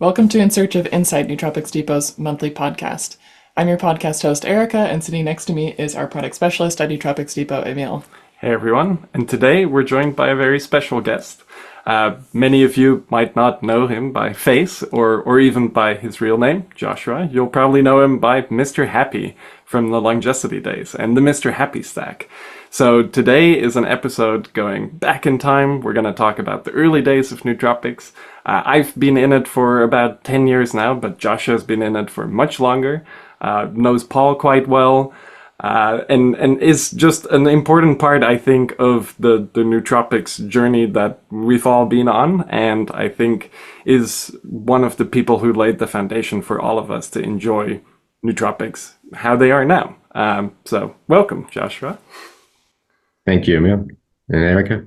Welcome to In Search of Insight, Nootropics Depot's monthly podcast. I'm your podcast host, Erika, and sitting next to me is our product specialist at Nootropics Depot, Emiel. Hey everyone, and today we're joined by a very special guest. Many of you might not know him by face or even by his real name, Joshua. You'll probably know him by Mr. Happy from the LongeCity days and the Mr. Happy stack. So today is an episode going back in time. We're going to talk about the early days of Nootropics. I've been in it for about 10 years now, but Joshua's been in it for much longer, knows Paul quite well, and is just an important part, I think, of the Nootropics journey that we've all been on, and I think is one of the people who laid the foundation for all of us to enjoy Nootropics how they are now. So welcome, Joshua. Thank you, Emiel and Erika.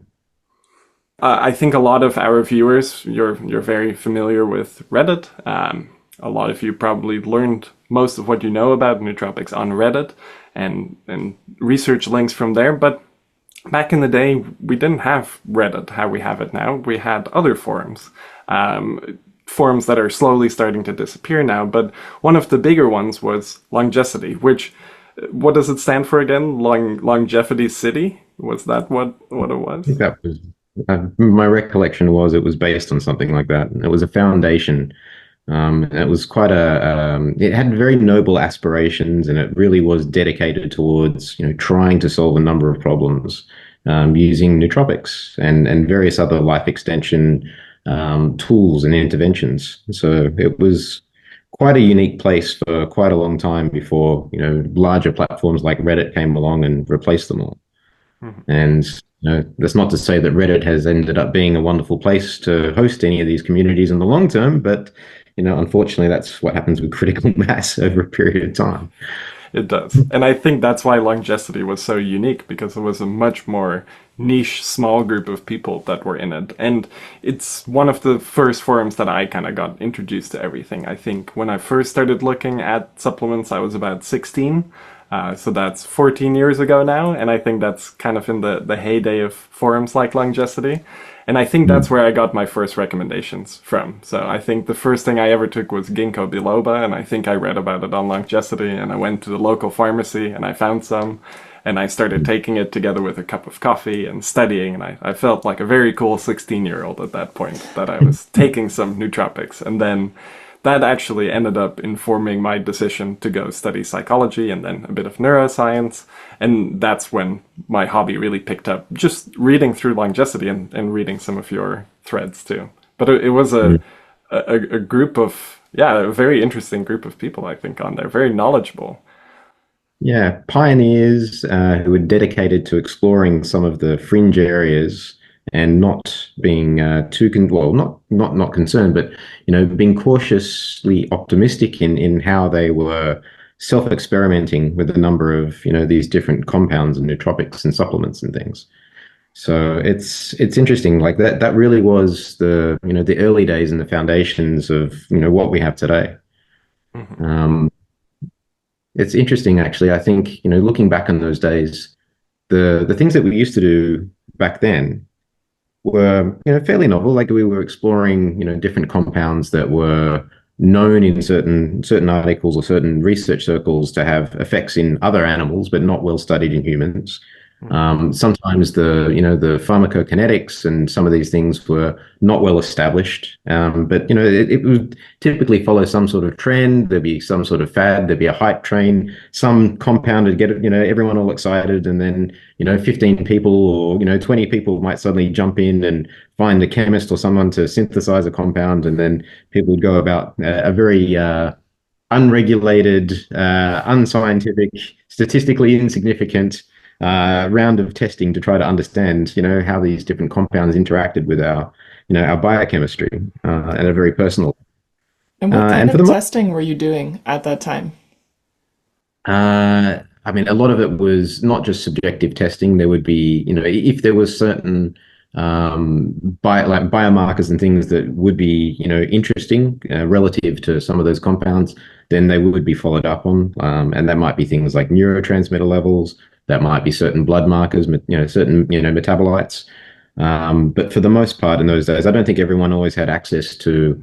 I think a lot of our viewers, you're very familiar with Reddit. A lot of you probably learned most of what you know about nootropics on Reddit and research links from there. But back in the day, we didn't have Reddit how we have it now. We had other forums, forums that are slowly starting to disappear now. But one of the bigger ones was LongeCity, which, what does it stand for again? Longevity City? Was that what it was? I think that was, my recollection was it was based on something like that. It was a foundation. It was quite it had very noble aspirations, and it really was dedicated towards, trying to solve a number of problems using nootropics and various other life extension tools and interventions. So it was quite a unique place for quite a long time before, larger platforms like Reddit came along and replaced them all. Mm-hmm. And that's not to say that Reddit has ended up being a wonderful place to host any of these communities in the long term, but unfortunately, that's what happens with critical mass over a period of time. It does. And I think that's why LongeCity was so unique, because it was a much more niche, small group of people that were in it. And it's one of the first forums that I kind of got introduced to everything. I think when I first started looking at supplements, I was about 16. So that's 14 years ago now. And I think that's kind of in the heyday of forums like LongeCity. And I think that's where I got my first recommendations from. So I think the first thing I ever took was ginkgo biloba, and I think I read about it on LongeCity, and I went to the local pharmacy and I found some, and I started taking it together with a cup of coffee and studying, and I felt like a very cool 16-year-old at that point, that I was taking some nootropics. And then that actually ended up informing my decision to go study psychology and then a bit of neuroscience. And that's when my hobby really picked up, just reading through LongeCity and reading some of your threads too. But it was a group of, a very interesting group of people, I think, on there, very knowledgeable. Yeah, pioneers who were dedicated to exploring some of the fringe areas and not being not concerned, but being cautiously optimistic in how they were self-experimenting with a number of these different compounds and nootropics and supplements and things. So it's interesting, like that really was the the early days and the foundations of what we have today. Mm-hmm. It's interesting, actually. I think looking back on those days, the things that we used to do back then were fairly novel. Like we were exploring different compounds that were known in certain articles or certain research circles to have effects in other animals, but not well studied in humans. Sometimes the pharmacokinetics and some of these things were not well established, but it would typically follow some sort of trend. There'd be some sort of fad. There'd be a hype train. Some compound would get everyone all excited, and then 15 people or 20 people might suddenly jump in and find a chemist or someone to synthesize a compound, and then people would go about a very unregulated, unscientific, statistically insignificant round of testing to try to understand, how these different compounds interacted with our biochemistry at a very personal. And what kind of testing were you doing at that time? I mean, a lot of it was not just subjective testing. There would be, if there was certain biomarkers and things that would be, interesting relative to some of those compounds, then they would be followed up on. And that might be things like neurotransmitter levels. That might be certain blood markers, certain, metabolites. But for the most part in those days, I don't think everyone always had access to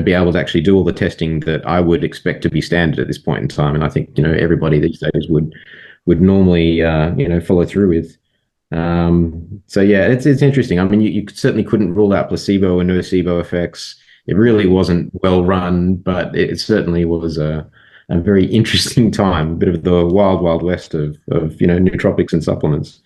be able to actually do all the testing that I would expect to be standard at this point in time. And I think, everybody these days would normally, follow through with. So yeah, it's interesting. I mean, you certainly couldn't rule out placebo and nocebo effects. It really wasn't well run, but it certainly was a very interesting time, a bit of the wild, wild west of nootropics and supplements.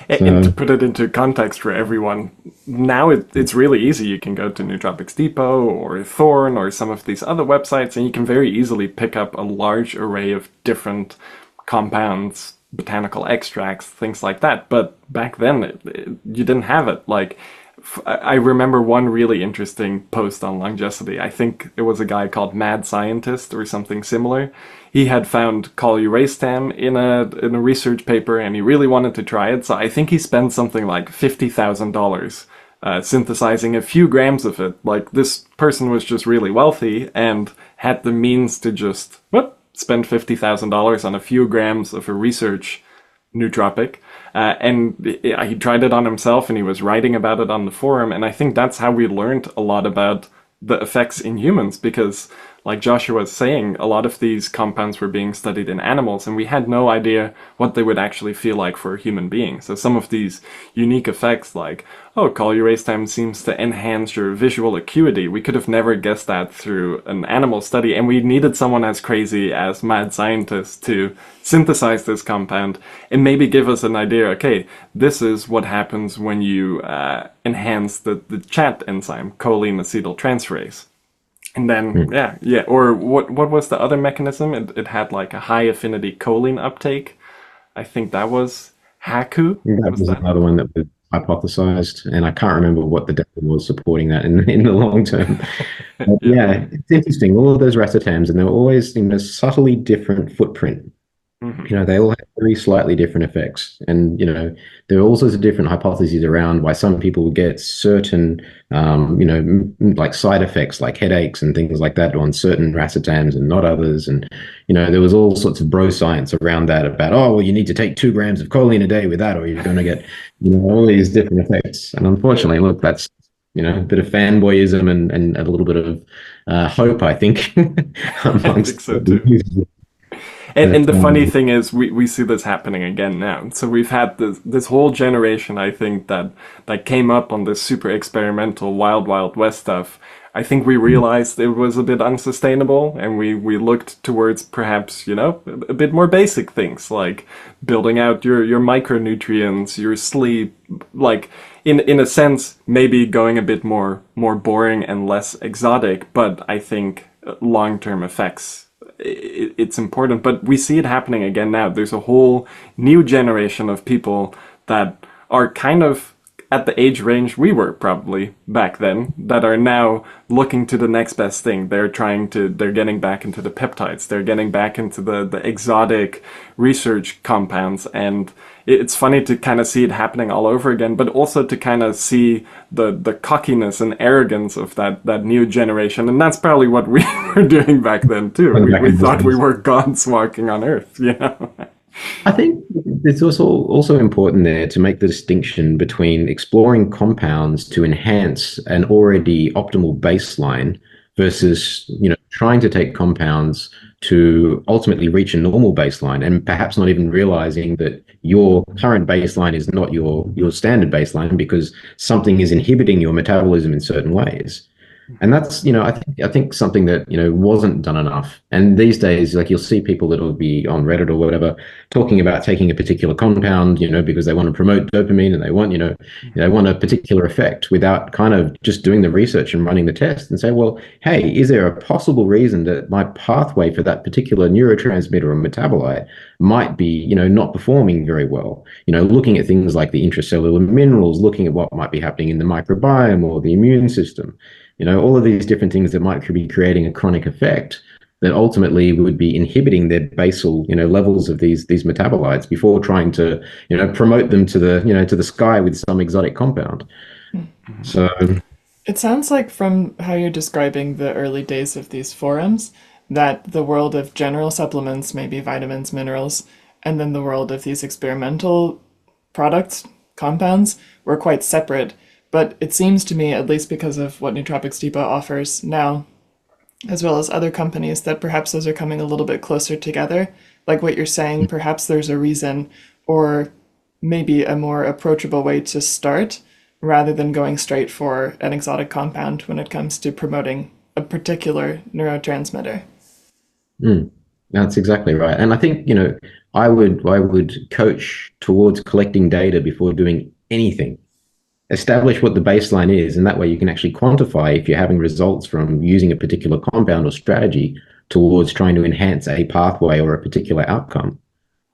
And to So put it into context for everyone, now it's really easy. You can go to Nootropics Depot or Thorn or some of these other websites, and you can very easily pick up a large array of different compounds, botanical extracts, things like that. But back then, you didn't have it. Like, I remember one really interesting post on LongeCity. I think it was a guy called Mad Scientist or something similar. He had found colurastam in a research paper, and he really wanted to try it. So I think he spent something like $50,000 synthesizing a few grams of it. Like, this person was just really wealthy and had the means to just spend $50,000 on a few grams of a research nootropic. And he tried it on himself, and he was writing about it on the forum. And I think that's how we learned a lot about the effects in humans, because like Joshua was saying, a lot of these compounds were being studied in animals, and we had no idea what they would actually feel like for a human being. So some of these unique effects, like, colurastam seems to enhance your visual acuity, we could have never guessed that through an animal study, and we needed someone as crazy as Mad Scientist to synthesize this compound and maybe give us an idea, okay, this is what happens when you enhance the chat enzyme, choline acetyltransferase. And then, or what was the other mechanism? It had like a high affinity choline uptake. I think that was HACU. that was another one that was hypothesized, and I can't remember what the data was supporting that in the long term. But Yeah. yeah, it's interesting. All of those racetams, and they're always in a subtly different footprint. Mhm. They all have very slightly different effects. And, there are all sorts of different hypotheses around why some people get certain, like side effects, like headaches and things like that on certain racetams and not others. And, there was all sorts of bro science around that about, oh, well, you need to take 2 grams of choline a day with that, or you're going to get, all these different effects. And unfortunately, look, that's, a bit of fanboyism and a little bit of hope, I think, I think amongst so the too. users. And But, the funny thing is, we see this happening again now. So we've had this whole generation, I think, that came up on this super experimental Wild Wild West stuff. I think we realized it was a bit unsustainable, and we looked towards perhaps, a bit more basic things, like building out your micronutrients, your sleep, like in a sense, maybe going a bit more boring and less exotic, but I think long-term effects, it's important. But we see it happening again now. There's a whole new generation of people that are kind of at the age range we were probably back then, that are now looking to the next best thing. They're getting back into the peptides. They're getting back into the exotic research compounds. And it's funny to kind of see it happening all over again, but also to kind of see the cockiness and arrogance of that new generation. And that's probably what we were doing back then too. back We in the thought we days. were gods walking on earth, I think it's also important there to make the distinction between exploring compounds to enhance an already optimal baseline versus, trying to take compounds to ultimately reach a normal baseline, and perhaps not even realizing that your current baseline is not your standard baseline because something is inhibiting your metabolism in certain ways. And that's, I think something that, wasn't done enough. And these days, like, you'll see people that'll be on Reddit or whatever talking about taking a particular compound, because they want to promote dopamine and they want, they want a particular effect without kind of just doing the research and running the test and say, well, hey, is there a possible reason that my pathway for that particular neurotransmitter or metabolite might be, not performing very well? Looking at things like the intracellular minerals, looking at what might be happening in the microbiome or the immune system. All of these different things that might be creating a chronic effect that ultimately would be inhibiting their basal, levels of these metabolites before trying to, promote them to the sky with some exotic compound. So It sounds like from how you're describing the early days of these forums that the world of general supplements, maybe vitamins, minerals, and then the world of these experimental products, compounds, were quite separate. But it seems to me, at least because of what Nootropics Depot offers now, as well as other companies, that perhaps those are coming a little bit closer together. Like what you're saying, perhaps there's a reason or maybe a more approachable way to start rather than going straight for an exotic compound when it comes to promoting a particular neurotransmitter. Mm, that's exactly right. And I think, I would coach towards collecting data before doing anything. Establish what the baseline is, and that way you can actually quantify if you're having results from using a particular compound or strategy towards trying to enhance a pathway or a particular outcome.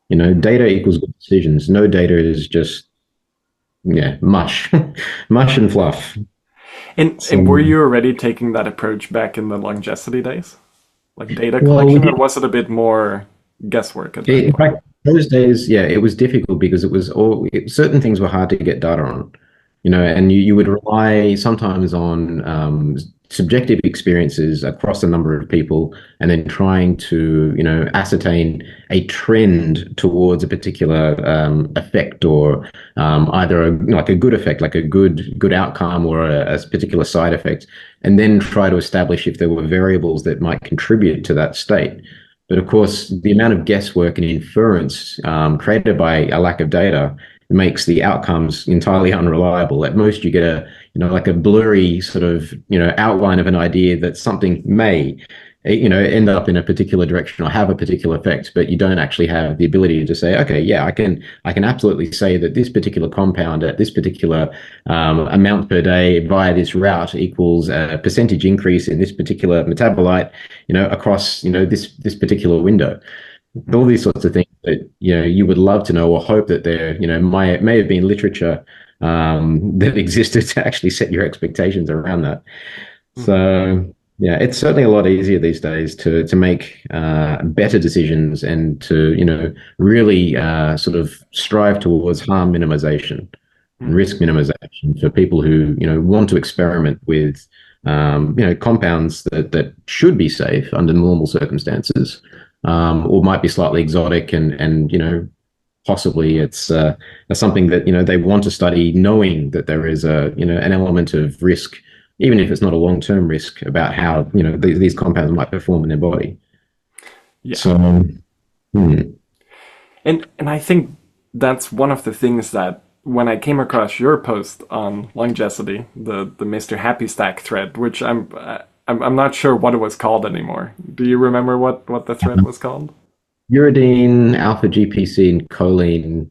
Data equals good decisions. No data is just, yeah, mush, mush and fluff. And were So, you already taking that approach back in the LongeCity days? Like data well, we collection, or did. was it a bit more guesswork at that In point? fact, those days, yeah, it was difficult because certain things were hard to get data on, and you would rely sometimes on subjective experiences across a number of people, and then trying to, ascertain a trend towards a particular effect, or either like a good effect, like a good outcome, or a particular side effect, and then try to establish if there were variables that might contribute to that state. But of course, the amount of guesswork and inference created by a lack of data makes the outcomes entirely unreliable. At most, you get like a blurry sort of, outline of an idea that something may, end up in a particular direction or have a particular effect, but you don't actually have the ability to say, okay, yeah, I can absolutely say that this particular compound at this particular amount per day via this route equals a percentage increase in this particular metabolite, across, this particular window. All these sorts of things that, you would love to know or hope that there, may have been literature that existed to actually set your expectations around that. Mhm. So yeah, it's certainly a lot easier these days to make better decisions, and to, really sort of strive towards harm minimization and Mhm. risk minimization for people who, want to experiment with compounds that should be safe under normal circumstances, or might be slightly exotic, and possibly it's something that, they want to study, knowing that there is an element of risk, even if it's not a long-term risk, about how, these compounds might perform in their body. Yeah. So, hmm, And I think that's one of the things that when I came across your post on LongeCity, the Mr. Happy Stack thread, which I'm not sure what it was called anymore. Do you remember what the thread was called? uridine, alpha GPC, and choline.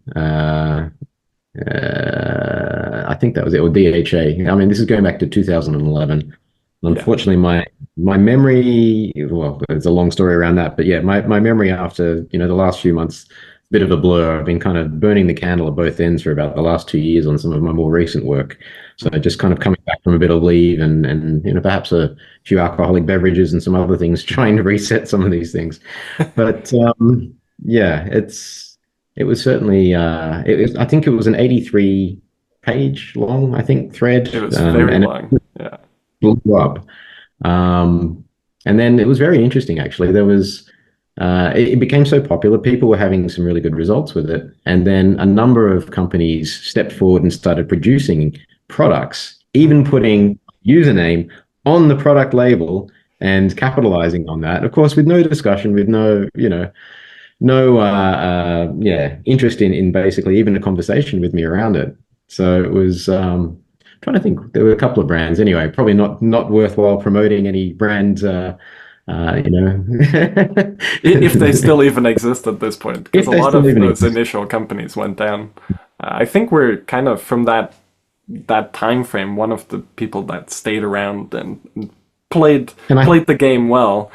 I think that was it, or DHA. I mean, this is going back to 2011. Yeah. Unfortunately, my memory, well, there's a long story around that, but yeah, my memory after, the last few months, bit of a blur. I've been kind of burning the candle at both ends for about the last 2 years on some of my more recent work. So Mhm. just kind of coming back from a bit of leave, and perhaps a few alcoholic beverages and some other things, trying to reset some of these things. But yeah, it was certainly I think it was an 83 page long, I think, thread, It was very and long. Yeah. blew up. Um, and then it was very interesting, actually. It became so popular, people were having some really good results with it. And then a number of companies stepped forward and started producing products, even Mhm. putting username on the product label and capitalizing on that. Of course, with no discussion, with no interest in basically even a conversation with me around it. So it was trying to think. There were a couple of brands anyway. Probably not worthwhile promoting any brands. You know, If they still even exist at this point, because if a they lot still of even those exist. initial companies went down. I think we're kind of from that time frame, one of the people that stayed around and played And I, played the game well,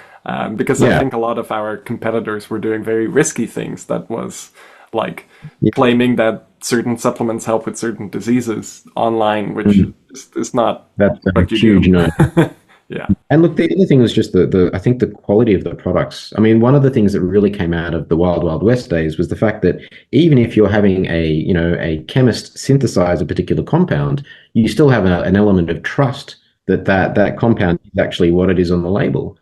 because I yeah, think a lot of our competitors were doing very risky things. That was like yeah, claiming that certain supplements help with certain diseases online, which mm, is not that's a what you huge do. no. Yeah. And look, the other thing was just the I think the quality of the products. I mean, one of the things that really came out of the Wild Wild West days was the fact that even if you're having a chemist synthesize a particular compound, you still have an element of trust that compound is actually what it is on the label.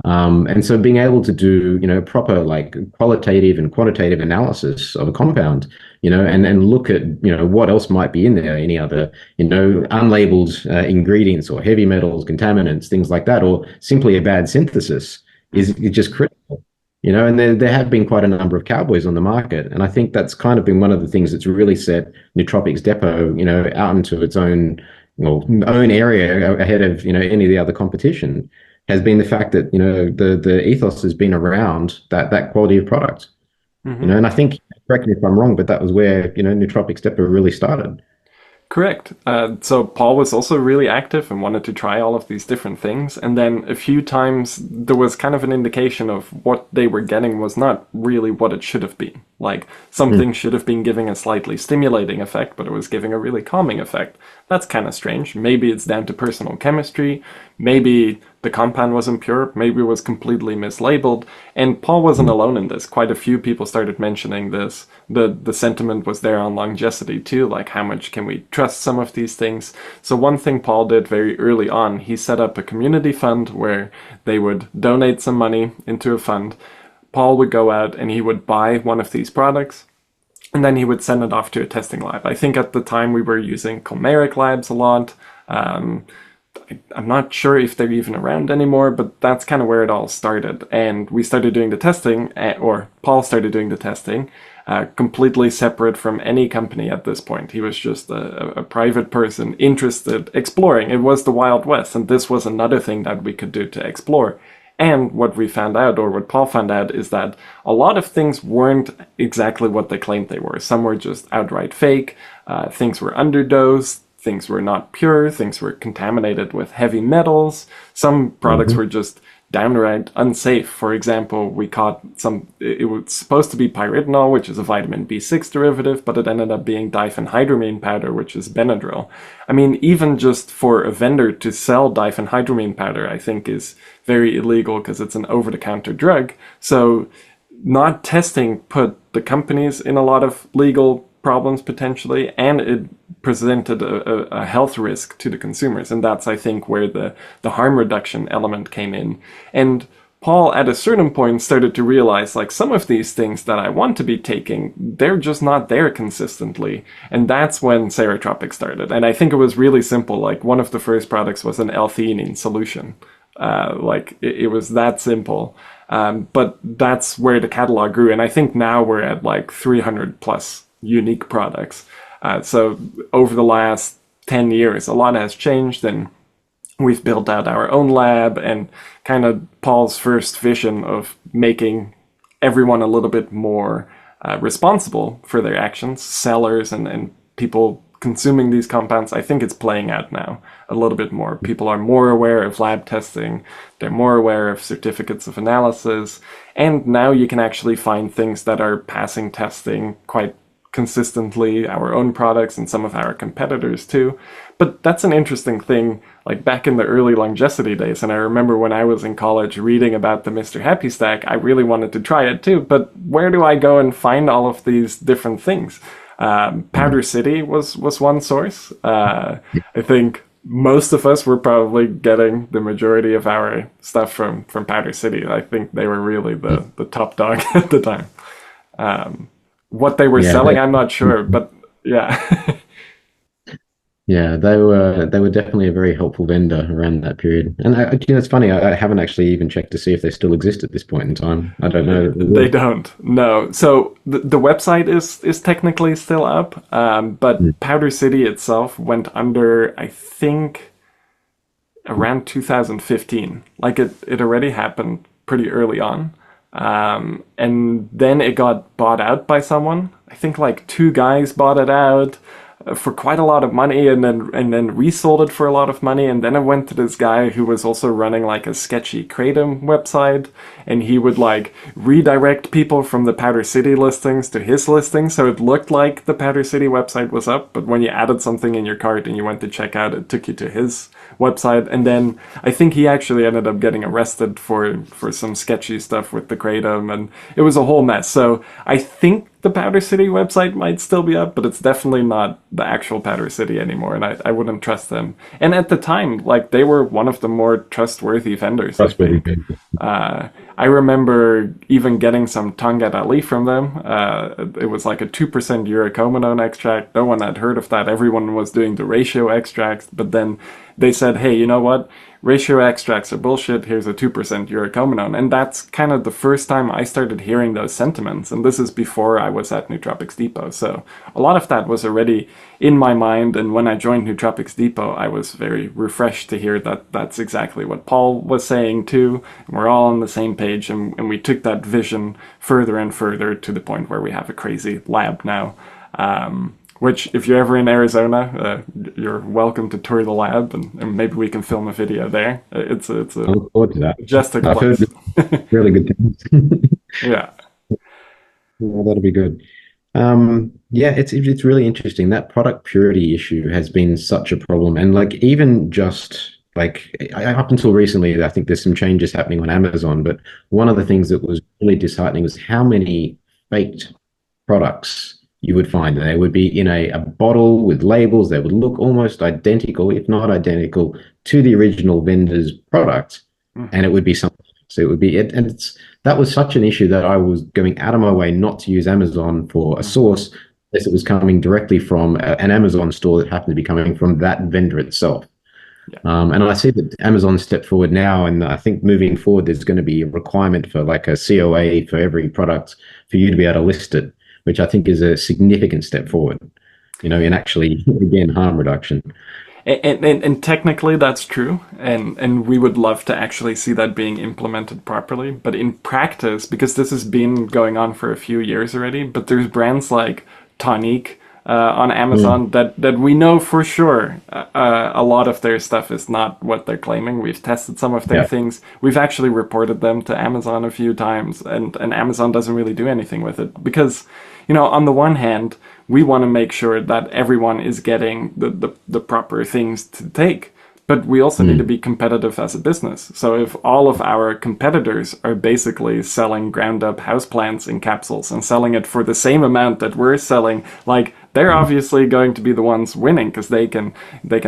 And so being able to do, proper like qualitative and quantitative analysis of a compound, and look at, what else might be in there, any other, unlabeled ingredients or heavy metals, contaminants, things like that, or simply a bad synthesis is just critical. And there have been quite a number of cowboys on the market. And I think that's kind of been one of the things that's really set Nootropics Depot, out into its own, own area ahead of, any of the other competition, has been the fact that, the ethos has been around that quality of product. And I think, correct me if I'm wrong, but that was where, Nootropics Depot really started. Correct. So Paul was also really active and wanted to try all of these different things. And then a few times there was kind of an indication of what they were getting was not really what it should have been. Like something should have been giving a slightly stimulating effect, but it was giving a really calming effect. That's kind of strange. Maybe it's down to personal chemistry. Maybe the compound wasn't pure. Maybe it was completely mislabeled. And Paul wasn't alone in this. Quite a few people started mentioning this. The sentiment was there on LongeCity too, like how much can we trust some of these things. So one thing Paul did very early on, he set up a community fund where they would donate some money into a fund. Paul would go out and he would buy one of these products, and then he would send it off to a testing lab. I think at the time we were using Chimeric labs a lot. I'm not sure if they're even around anymore, but that's kind of where it all started. And we started doing the testing, or Paul started doing the testing, completely separate from any company at this point. He was just a private person interested, exploring. It was the Wild West, and this was another thing that we could do to explore. And what we found out, or what Paul found out, is that a lot of things weren't exactly what they claimed they were. Some were just outright fake, things were underdosed, things were not pure, things were contaminated with heavy metals, some products were just downright unsafe. For example, we caught it was supposed to be pyritinol, which is a vitamin B6 derivative, but it ended up being diphenhydramine powder, which is Benadryl. I mean, even just for a vendor to sell diphenhydramine powder, I think is very illegal because it's an over-the-counter drug. So not testing put the companies in a lot of legal problems potentially, and it presented a health risk to the consumers. And that's, I think, where the harm reduction element came in. And Paul, at a certain point, started to realize, like, some of these things that I want to be taking, they're just not there consistently. And that's when Serotropics started. And I think it was really simple. Like, one of the first products was an L-theanine solution. It was that simple. But that's where the catalog grew. And I think now we're at like 300 plus unique products. So over the last 10 years, a lot has changed, and we've built out our own lab, and kind of Paul's first vision of making everyone a little bit more responsible for their actions, sellers and people consuming these compounds. I think it's playing out now a little bit more. People are more aware of lab testing, they're more aware of certificates of analysis, and now you can actually find things that are passing testing quite consistently, our own products and some of our competitors too. But that's an interesting thing, like back in the early LongeCity days, and I remember when I was in college reading about the Mr. Happy Stack, I really wanted to try it too, but where do I go and find all of these different things? Powder City was one source. I think most of us were probably getting the majority of our stuff from Powder City. I think they were really the top dog at the time. What they were selling, I'm not sure, but yeah. Yeah, they were definitely a very helpful vendor around that period. And it's funny, I haven't actually even checked to see if they still exist at this point in time. I don't know. They don't. No. So the website is technically still up, but Powder City itself went under, I think, around 2015. Like it already happened pretty early on. And then it got bought out by someone. I think like two guys bought it out for quite a lot of money, and then resold it for a lot of money. And then it went to this guy who was also running like a sketchy Kratom website, and he would like redirect people from the Powder City listings to his listings, so it looked like the Powder City website was up, but when you added something in your cart and you went to check out, it took you to his website. And then I think he actually ended up getting arrested for some sketchy stuff with the Kratom, and it was a whole mess. So I think the Powder City website might still be up, but it's definitely not the actual Powder City anymore, and I wouldn't trust them. And at the time, like, they were one of the more trustworthy vendors, I Trustworthy think. vendor. I remember even getting some Tonga Ali from them. It was like a 2% urocominone extract. No one had heard of that. Everyone was doing the ratio extracts, but then they said, hey, you know what? Ratio extracts are bullshit. Here's a 2% urocominone. And that's kind of the first time I started hearing those sentiments. And this is before I was at Nootropics Depot. So a lot of that was already in my mind. And when I joined Nootropics Depot, I was very refreshed to hear that that's exactly what Paul was saying too. And we're all on the same page. And we took that vision further and further to the point where we have a crazy lab now. Which, if you're ever in Arizona, you're welcome to tour the lab, and maybe we can film a video there. It's I look forward to that. majestic I've place. heard really good things. Yeah. Well, that'll be good. Yeah, it's really interesting. That product purity issue has been such a problem, and like even just like up until recently, I think there's some changes happening on Amazon. But one of the things that was really disheartening was how many faked products you would find. They would be in a bottle with labels. They would look almost identical, if not identical, to the original vendor's product, and it would be something. So it would be it, and that was such an issue that I was going out of my way not to use Amazon for a source unless it was coming directly from an Amazon store that happened to be coming from that vendor itself. Yeah. And I see that Amazon stepped forward now, and I think moving forward, there's going to be a requirement for like a COA for every product for you to be able to list it, which I think is a significant step forward, in actually, again, harm reduction. And technically that's true, and we would love to actually see that being implemented properly. But in practice, because this has been going on for a few years already, but there's brands like Tonique on Amazon that we know for sure a lot of their stuff is not what they're claiming. We've tested some of their things. We've actually reported them to Amazon a few times, and Amazon doesn't really do anything with it because, on the one hand, we want to make sure that everyone is getting the proper things to take. But we also need to be competitive as a business. So if all of our competitors are basically selling ground up houseplants in capsules and selling it for the same amount that we're selling, like, they're obviously going to be the ones winning because they can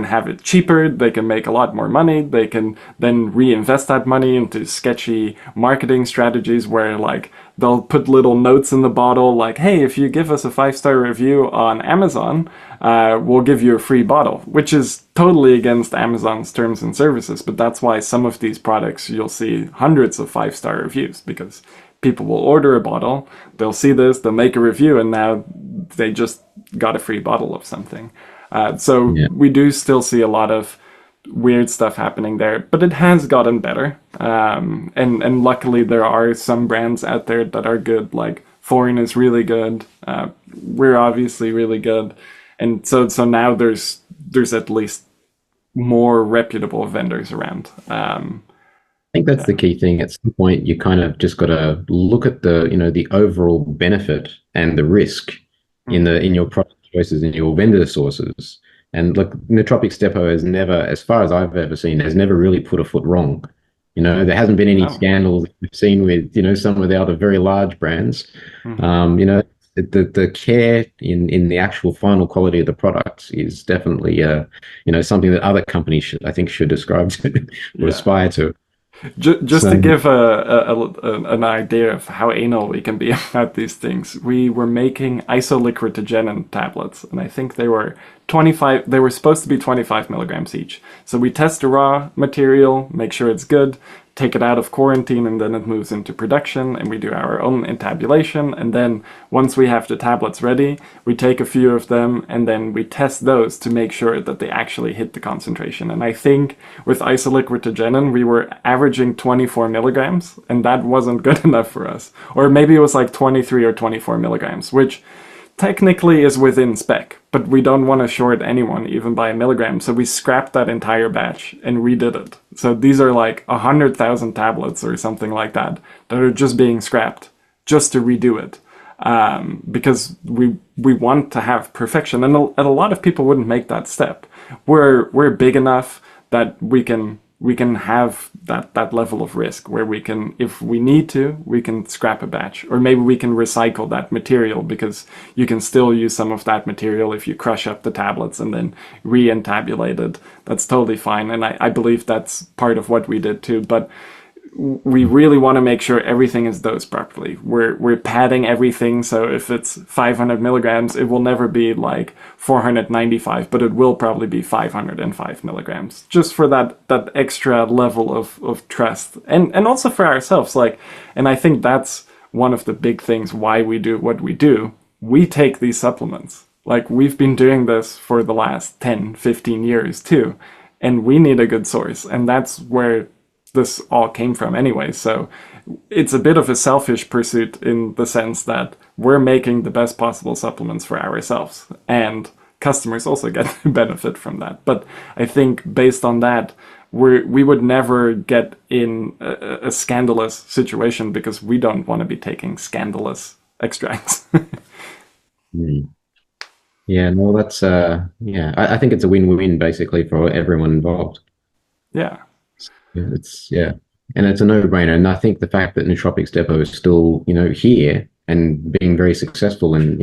have it cheaper, they can make a lot more money, they can then reinvest that money into sketchy marketing strategies where, like, they'll put little notes in the bottle like, hey, if you give us a 5-star review on Amazon, we'll give you a free bottle, which is totally against Amazon's terms and services. But that's why some of these products you'll see hundreds of 5-star reviews, because people will order a bottle, they'll see this, they'll make a review, and now they just got a free bottle of something. We do still see a lot of weird stuff happening there, but it has gotten better. And luckily there are some brands out there that are good, like Foreign is really good. We're obviously really good. And so now there's at least more reputable vendors around. I think that's the key thing. At some point, you kind of just got to look at the overall benefit and the risk in your product choices and your vendor sources. And look, Nootropics Depot has never, as far as I've ever seen, has never really put a foot wrong. There hasn't been any scandals we've seen with some of the other very large brands. The care in the actual final quality of the products is definitely something that other companies should ascribe to or aspire to. Just to give an idea of how anal we can be about these things, we were making isoliquitogenin tablets, and I think they were 25. They were supposed to be 25 milligrams each. So we test the raw material, make sure it's good, take it out of quarantine, and then it moves into production, and we do our own entabulation. And then once we have the tablets ready, we take a few of them and then we test those to make sure that they actually hit the concentration. And I think with isoliquitogenin, we were averaging 24 milligrams, and that wasn't good enough for us. Or maybe it was like 23 or 24 milligrams, which technically is within spec, but we don't want to short anyone even by a milligram. So we scrapped that entire batch and redid it. So these are like 100,000 tablets or something like that are just being scrapped just to redo it. Because we want to have perfection, and a lot of people wouldn't make that step. We're big enough that we can we can have that level of risk where we can, if we need to, we can scrap a batch, or maybe we can recycle that material, because you can still use some of that material if you crush up the tablets and then re-entabulate it. That's totally fine, and I believe that's part of what we did too. But we really want to make sure everything is dosed properly. We're padding everything, so if it's 500 milligrams, it will never be like 495, but it will probably be 505 milligrams, just for that extra level of trust, and also for ourselves. Like, and I think that's one of the big things why we do what we do. We take these supplements. Like, we've been doing this for the last 10, 15 years too, and we need a good source, and that's where this all came from anyway. So it's a bit of a selfish pursuit in the sense that we're making the best possible supplements for ourselves, and customers also get benefit from that. But I think based on that, we would never get in a scandalous situation, because we don't want to be taking scandalous extracts. Mm. Yeah, no, that's I think it's a win-win basically for everyone involved. Yeah. And it's a no-brainer. And I think the fact that Nootropics Depot is still, here and being very successful in,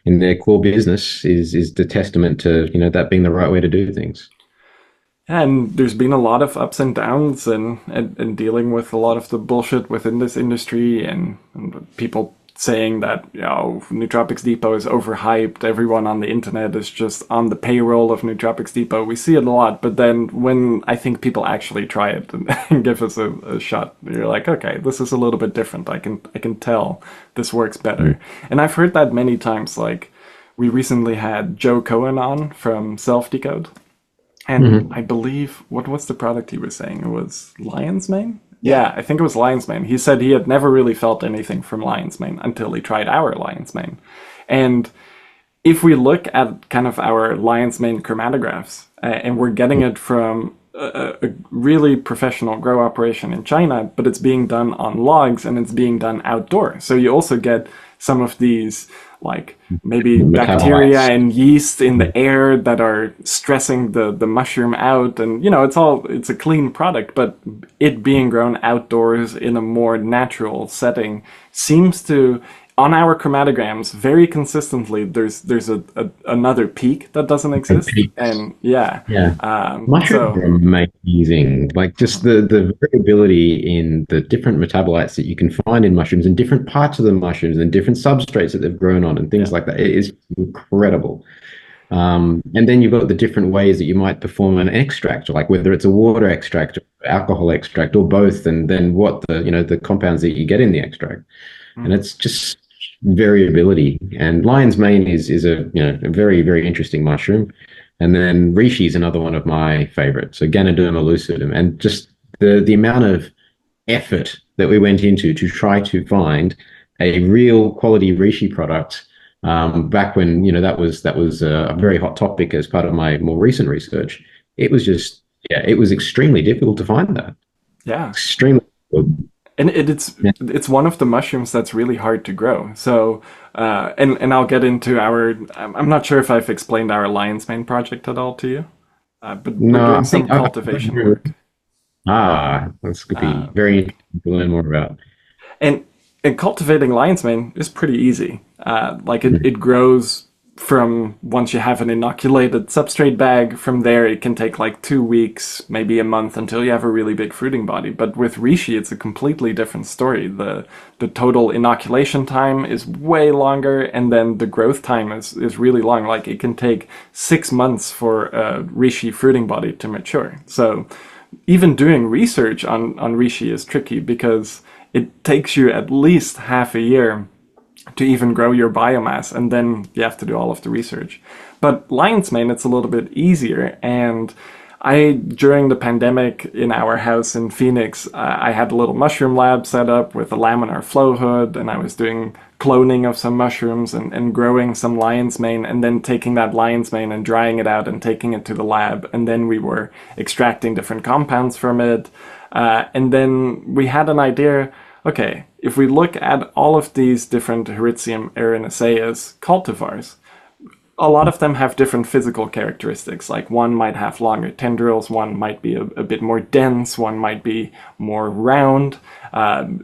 in their core business is the testament to, that being the right way to do things. And there's been a lot of ups and downs, and dealing with a lot of the bullshit within this industry, and people saying that, Nootropics Depot is overhyped. Everyone on the internet is just on the payroll of Nootropics Depot. We see it a lot, but then when I think people actually try it and give us a shot, you're like, okay, this is a little bit different. I can tell this works better. And I've heard that many times. Like, we recently had Joe Cohen on from Self Decode, and I believe, what was the product he was saying? It was Lion's Mane? Yeah, I think it was Lion's Mane. He said he had never really felt anything from Lion's Mane until he tried our Lion's Mane. And if we look at kind of our Lion's Mane chromatographs, and we're getting it from a really professional grow operation in China, but it's being done on logs and it's being done outdoors. So you also get some of these, like, maybe bacteria and yeast in the air that are stressing the mushroom out, and it's a clean product, but it being grown outdoors in a more natural setting seems to, on our chromatograms, very consistently, there's another peak that doesn't exist. And mushrooms are amazing. Like, just the variability in the different metabolites that you can find in mushrooms, and different parts of the mushrooms, and different substrates that they've grown on, and things like that. It is incredible. And then you've got the different ways that you might perform an extract, like whether it's a water extract, or alcohol extract, or both, and then what the compounds that you get in the extract. And it's just variability. And lion's mane is a very, very interesting mushroom. And then reishi is another one of my favorites. So Ganoderma lucidum, and just the amount of effort that we went into to try to find a real quality reishi product back when that was a very hot topic as part of my more recent research. It was just it was extremely difficult to find that. Yeah, extremely difficult. And it's one of the mushrooms that's really hard to grow. So, and I'll get into I'm not sure if I've explained our Lion's Mane project at all to you, but we're doing some cultivation work. That's going to be very interesting to learn more about. And cultivating Lion's Mane is pretty easy. It grows from, once you have an inoculated substrate bag, from there it can take like 2 weeks, maybe a month, until you have a really big fruiting body. But with reishi, it's a completely different story. The total inoculation time is way longer, and then the growth time is really long. Like, it can take 6 months for a reishi fruiting body to mature. So even doing research on reishi is tricky, because it takes you at least half a year to even grow your biomass, and then you have to do all of the research. But lion's mane, it's a little bit easier. And during the pandemic in our house in Phoenix, I had a little mushroom lab set up with a laminar flow hood, and I was doing cloning of some mushrooms and growing some lion's mane, and then taking that lion's mane and drying it out and taking it to the lab. And then we were extracting different compounds from it. And then we had an idea, okay, if we look at all of these different Heritium erinaceus cultivars, a lot of them have different physical characteristics. Like one might have longer tendrils, one might be a bit more dense, one might be more round,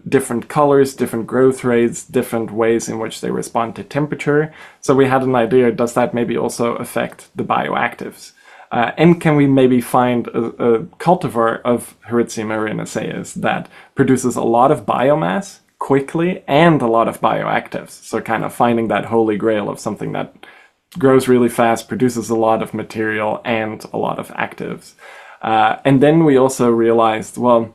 different colors, different growth rates, different ways in which they respond to temperature. So we had an idea, does that maybe also affect the bioactives? And can we maybe find a cultivar of Heritium erinaceus that produces a lot of biomass quickly and a lot of bioactives? So kind of finding that holy grail of something that grows really fast, produces a lot of material and a lot of actives. And then we also realized, well,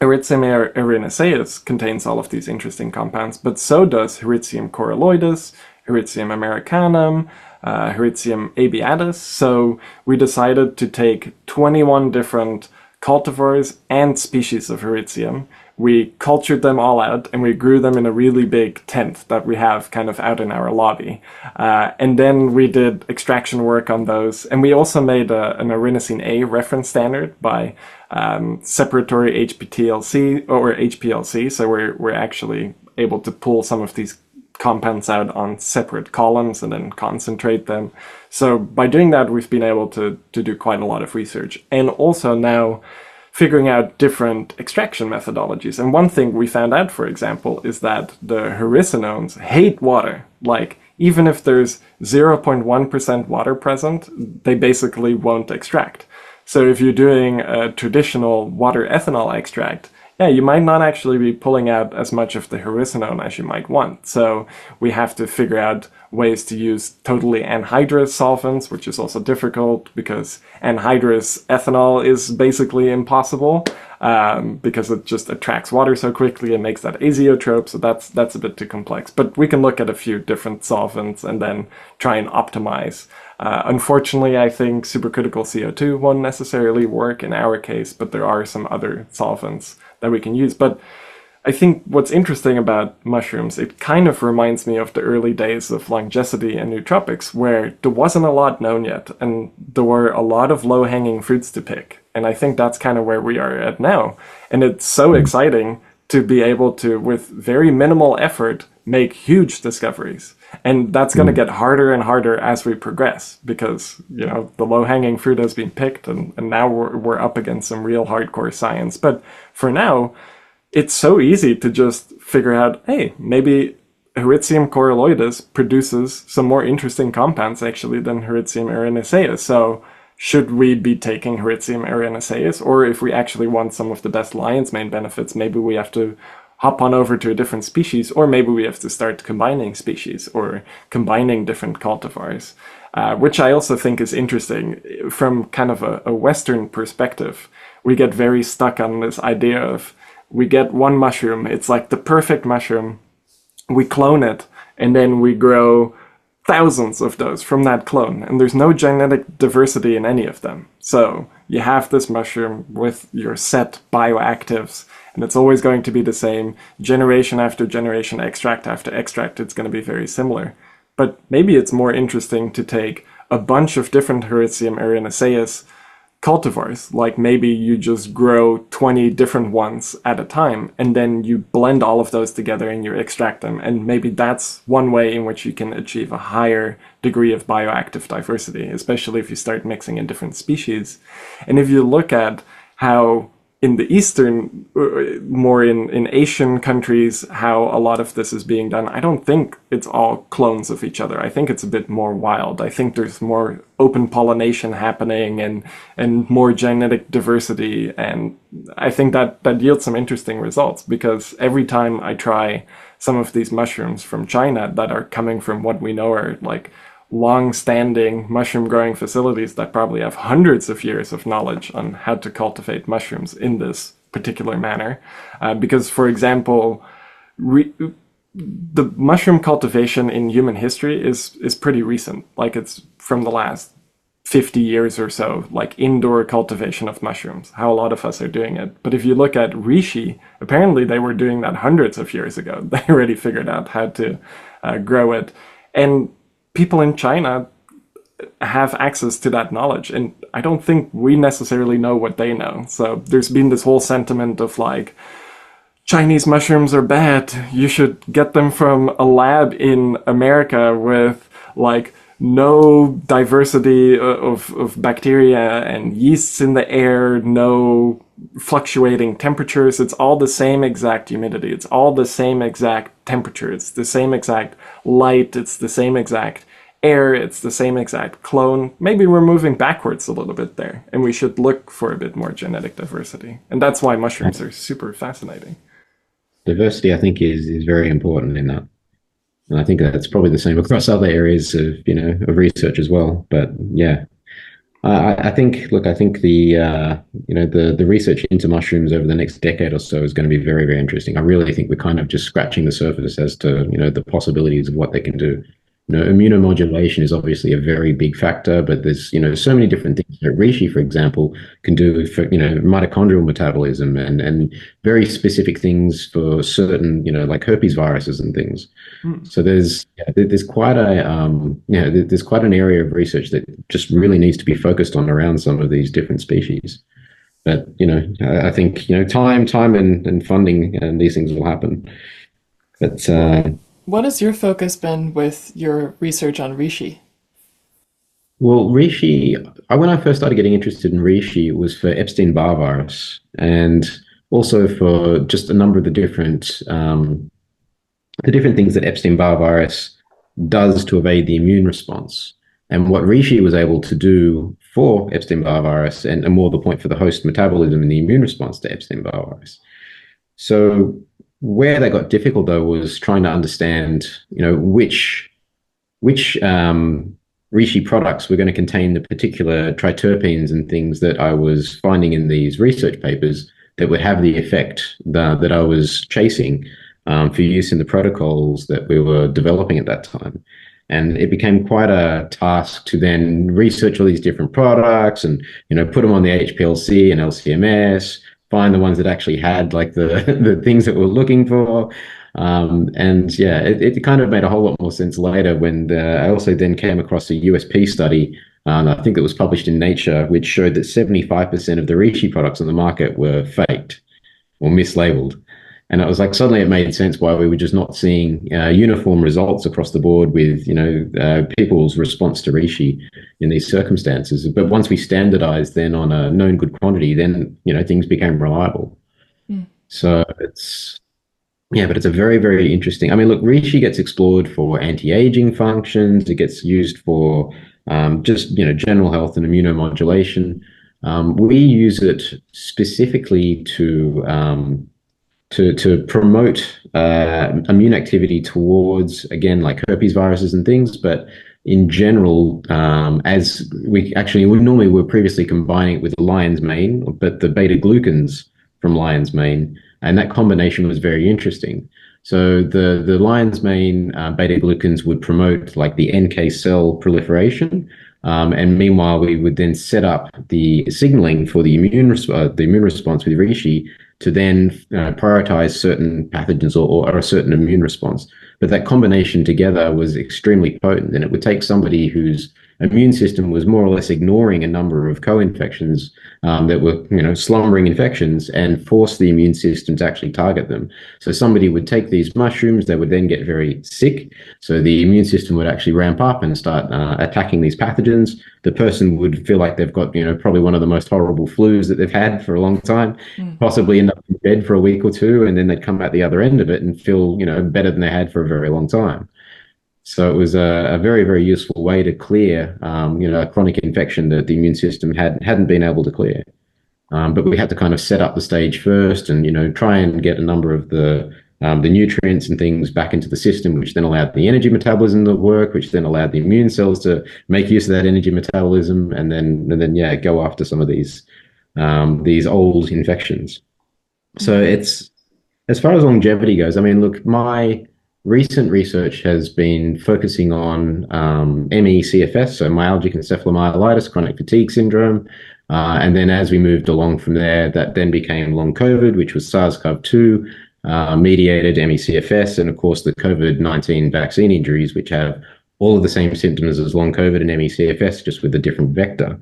Heritium erinaceus contains all of these interesting compounds, but so does Heritium coralloides, Heritium americanum, Heritium abiatus. So we decided to take 21 different cultivars and species of Heritium. We cultured them all out and we grew them in a really big tent that we have kind of out in our lobby. And then we did extraction work on those. And we also made an adenosine A reference standard by separatory HPLC or HPLC. So we're actually able to pull some of these compounds out on separate columns and then concentrate them. So by doing that, we've been able to do quite a lot of research. And also now figuring out different extraction methodologies. And one thing we found out, for example, is that the hericenones hate water. Like, even if there's 0.1% water present, they basically won't extract. So if you're doing a traditional water ethanol extract, yeah, you might not actually be pulling out as much of the hericinone as you might want. So we have to figure out ways to use totally anhydrous solvents, which is also difficult because anhydrous ethanol is basically impossible because it just attracts water so quickly and makes that azeotrope. So that's a bit too complex. But we can look at a few different solvents and then try and optimize. Unfortunately, I think supercritical CO2 won't necessarily work in our case, but there are some other solvents that we can use. But I think what's interesting about mushrooms, it kind of reminds me of the early days of LongeCity and Nootropics, where there wasn't a lot known yet, and there were a lot of low-hanging fruits to pick. And I think that's kind of where we are at now. And it's so exciting to be able to, with very minimal effort, make huge discoveries. And that's going to get harder and harder as we progress because, you know, the low-hanging fruit has been picked and now we're up against some real hardcore science. But for now, it's so easy to just figure out, hey, maybe Heritium coralloides produces some more interesting compounds actually than Heritium erinaceus. So should we be taking Heritium erinaceus? Or if we actually want some of the best lion's mane benefits, maybe we have to hop on over to a different species, or maybe we have to start combining species or combining different cultivars, which I also think is interesting from kind of a Western perspective. We get very stuck on this idea of we get one mushroom, it's like the perfect mushroom, we clone it, and then we grow thousands of those from that clone, and there's no genetic diversity in any of them. So you have this mushroom with your set bioactives, and it's always going to be the same. Generation after generation, extract after extract, it's going to be very similar. But maybe it's more interesting to take a bunch of different Heritium erinaceus cultivars, like maybe you just grow 20 different ones at a time, and then you blend all of those together and you extract them. And maybe that's one way in which you can achieve a higher degree of bioactive diversity, especially if you start mixing in different species. And if you look at how in the Eastern, more in Asian countries, how a lot of this is being done, I don't think it's all clones of each other. I think it's a bit more wild. I think there's more open pollination happening and more genetic diversity. And I think that yields some interesting results, because every time I try some of these mushrooms from China that are coming from what we know are like long-standing mushroom growing facilities that probably have hundreds of years of knowledge on how to cultivate mushrooms in this particular manner. Because, for example, the mushroom cultivation in human history is pretty recent. Like, it's from the last 50 years or so, like indoor cultivation of mushrooms, how a lot of us are doing it. But if you look at Reishi, apparently they were doing that hundreds of years ago. They already figured out how to grow it. And people in China have access to that knowledge, and I don't think we necessarily know what they know. So there's been this whole sentiment of like, Chinese mushrooms are bad, you should get them from a lab in America with like no diversity of bacteria and yeasts in the air, no fluctuating temperatures. It's all the same exact humidity. It's all the same exact temperature. It's the same exact light. It's the same exact air. It's the same exact clone. Maybe we're moving backwards a little bit there, and we should look for a bit more genetic diversity. And that's why mushrooms are super fascinating. Diversity, I think, is very important in that. And I think that's probably the same across other areas of, of research as well. But yeah, I think, look, I think the research into mushrooms over the next decade or so is going to be very, very interesting. I really think we're kind of just scratching the surface as to, the possibilities of what they can do. Immunomodulation is obviously a very big factor, but there's, so many different things that Reishi, for example, can do for, mitochondrial metabolism and very specific things for certain, like herpes viruses and things. So there's quite there's quite an area of research that just really needs to be focused on around some of these different species. But, I think, time and funding and these things will happen. But, what has your focus been with your research on Reishi? well, Reishi, when I first started getting interested in Reishi, it was for Epstein-Barr virus and also for just a number of the different things that Epstein-Barr virus does to evade the immune response. And what Reishi was able to do for Epstein-Barr virus, and more the point for the host metabolism and the immune response to Epstein-Barr virus. So where that got difficult, though, was trying to understand, which Reishi products were going to contain the particular triterpenes and things that I was finding in these research papers that would have the effect that I was chasing for use in the protocols that we were developing at that time. And it became quite a task to then research all these different products and, put them on the HPLC and LCMS, find the ones that actually had like the things that we're looking for. And yeah, it kind of made a whole lot more sense later when I also then came across a USP study, I think it was published in Nature, which showed that 75% of the Reishi products on the market were faked or mislabeled. And it was like suddenly it made sense why we were just not seeing uniform results across the board with people's response to Reishi in these circumstances. But once we standardized then on a known good quantity, then things became reliable. So but it's a very, very interesting. I mean, look, Reishi gets explored for anti-aging functions. It gets used for just general health and immunomodulation. We use it specifically to promote immune activity towards, again, like herpes viruses and things. But in general, as we're previously combining it with lion's mane, but the beta glucans from lion's mane, and that combination was very interesting. So the lion's mane beta glucans would promote like the NK cell proliferation. And meanwhile, we would then set up the signaling for the immune response with Reishi to then prioritize certain pathogens or a certain immune response. But that combination together was extremely potent, and it would take somebody whose immune system was more or less ignoring a number of co-infections that were, slumbering infections, and force the immune system to actually target them. So somebody would take these mushrooms, they would then get very sick. So the immune system would actually ramp up and start attacking these pathogens. The person would feel like they've got, probably one of the most horrible flus that they've had for a long time, possibly end up in bed for a week or two, and then they'd come out the other end of it and feel, better than they had for a very long time. So it was a very, very useful way to clear, a chronic infection that the immune system hadn't been able to clear. But we had to kind of set up the stage first and, try and get a number of the nutrients and things back into the system, which then allowed the energy metabolism to work, which then allowed the immune cells to make use of that energy metabolism, and then go after some of these old infections. So it's, as far as longevity goes, I mean, look, my recent research has been focusing on ME/CFS, so myalgic encephalomyelitis, chronic fatigue syndrome. And then as we moved along from there, that then became long COVID, which was SARS-CoV-2 mediated ME/CFS, and of course the COVID-19 vaccine injuries, which have all of the same symptoms as long COVID and ME/CFS, just with a different vector.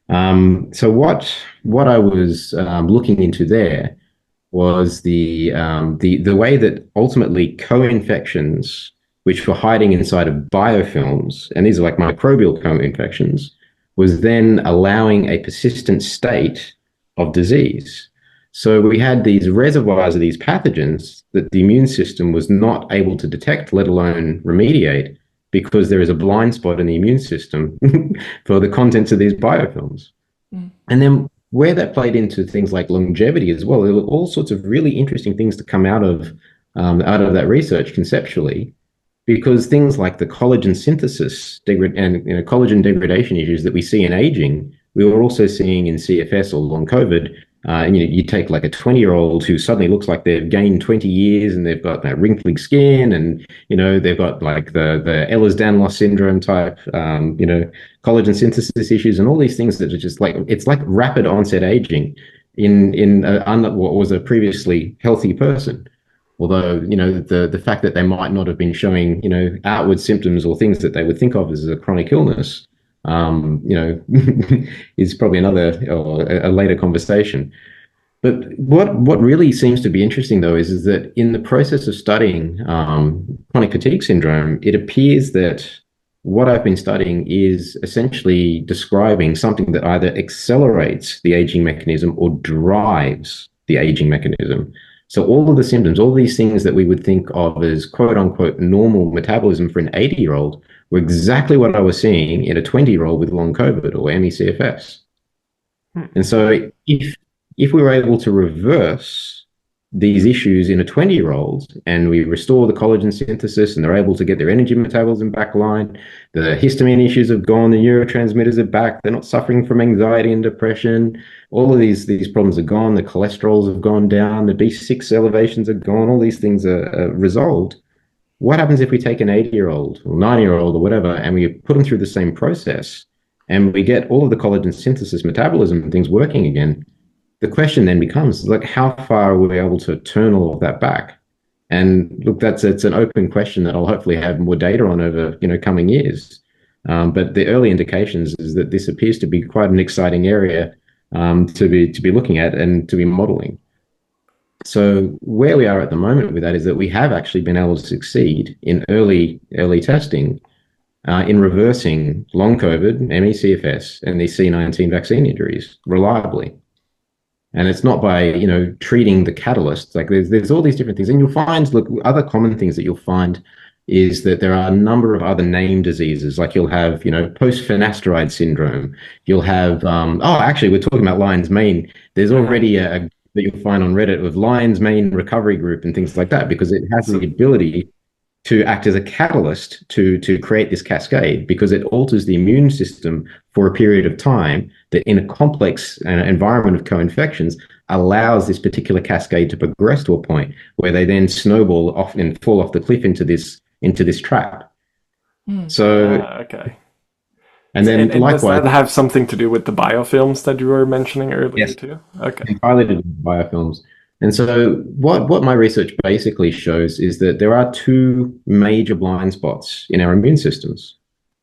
So what I was looking into there was the way that ultimately co-infections which were hiding inside of biofilms, and these are like microbial co-infections, was then allowing a persistent state of disease. So we had these reservoirs of these pathogens that the immune system was not able to detect, let alone remediate, because there is a blind spot in the immune system for the contents of these biofilms. Mm. And then where that played into things like longevity as well, there were all sorts of really interesting things to come out of that research conceptually, because things like the collagen synthesis and collagen degradation issues that we see in aging, we were also seeing in CFS or long COVID. And you take like a 20-year-old who suddenly looks like they've gained 20 years and they've got that wrinkly skin, and they've got like the Ehlers-Danlos syndrome type collagen synthesis issues and all these things that are just like, it's like rapid onset aging in what was a previously healthy person. Although, the fact that they might not have been showing, outward symptoms or things that they would think of as a chronic illness, is probably another or a later conversation. But what really seems to be interesting, though, is that in the process of studying chronic fatigue syndrome, it appears that what I've been studying is essentially describing something that either accelerates the aging mechanism or drives the aging mechanism. So all of the symptoms, all these things that we would think of as quote unquote normal metabolism for an 80-year-old were exactly what I was seeing in a 20-year-old with long COVID or ME/CFS. And so if we were able to reverse these issues in a 20-year-old and we restore the collagen synthesis and they're able to get their energy metabolism back line, the histamine issues have gone, the neurotransmitters are back, they're not suffering from anxiety and depression, all of these problems are gone, the cholesterols have gone down, the B6 elevations are gone, all these things are resolved. What happens if we take an 80-year-old or 90-year-old or whatever and we put them through the same process and we get all of the collagen synthesis metabolism and things working again? The question then becomes, like, how far are we able to turn all of that back? And look, it's an open question that I'll hopefully have more data on over coming years. But the early indications is that this appears to be quite an exciting area to be looking at and to be modeling. So where we are at the moment with that is that we have actually been able to succeed in early testing in reversing long COVID, ME/CFS, and these C19 vaccine injuries reliably. And it's not by, treating the catalyst. Like there's all these different things. And you'll find, look, other common things that you'll find is that there are a number of other named diseases. Like you'll have, post-finasteride syndrome. You'll have, actually, we're talking about lion's mane. There's already a that you'll find on Reddit with lion's mane recovery group and things like that, because it has the ability to act as a catalyst to create this cascade, because it alters the immune system for a period of time that in a complex environment of co-infections allows this particular cascade to progress to a point where they then snowball off and fall off the cliff into this trap. So okay. And then likewise, does that have something to do with the biofilms that you were mentioning earlier yes, too? Okay. entirely to do with biofilms. And so what my research basically shows is that there are two major blind spots in our immune systems.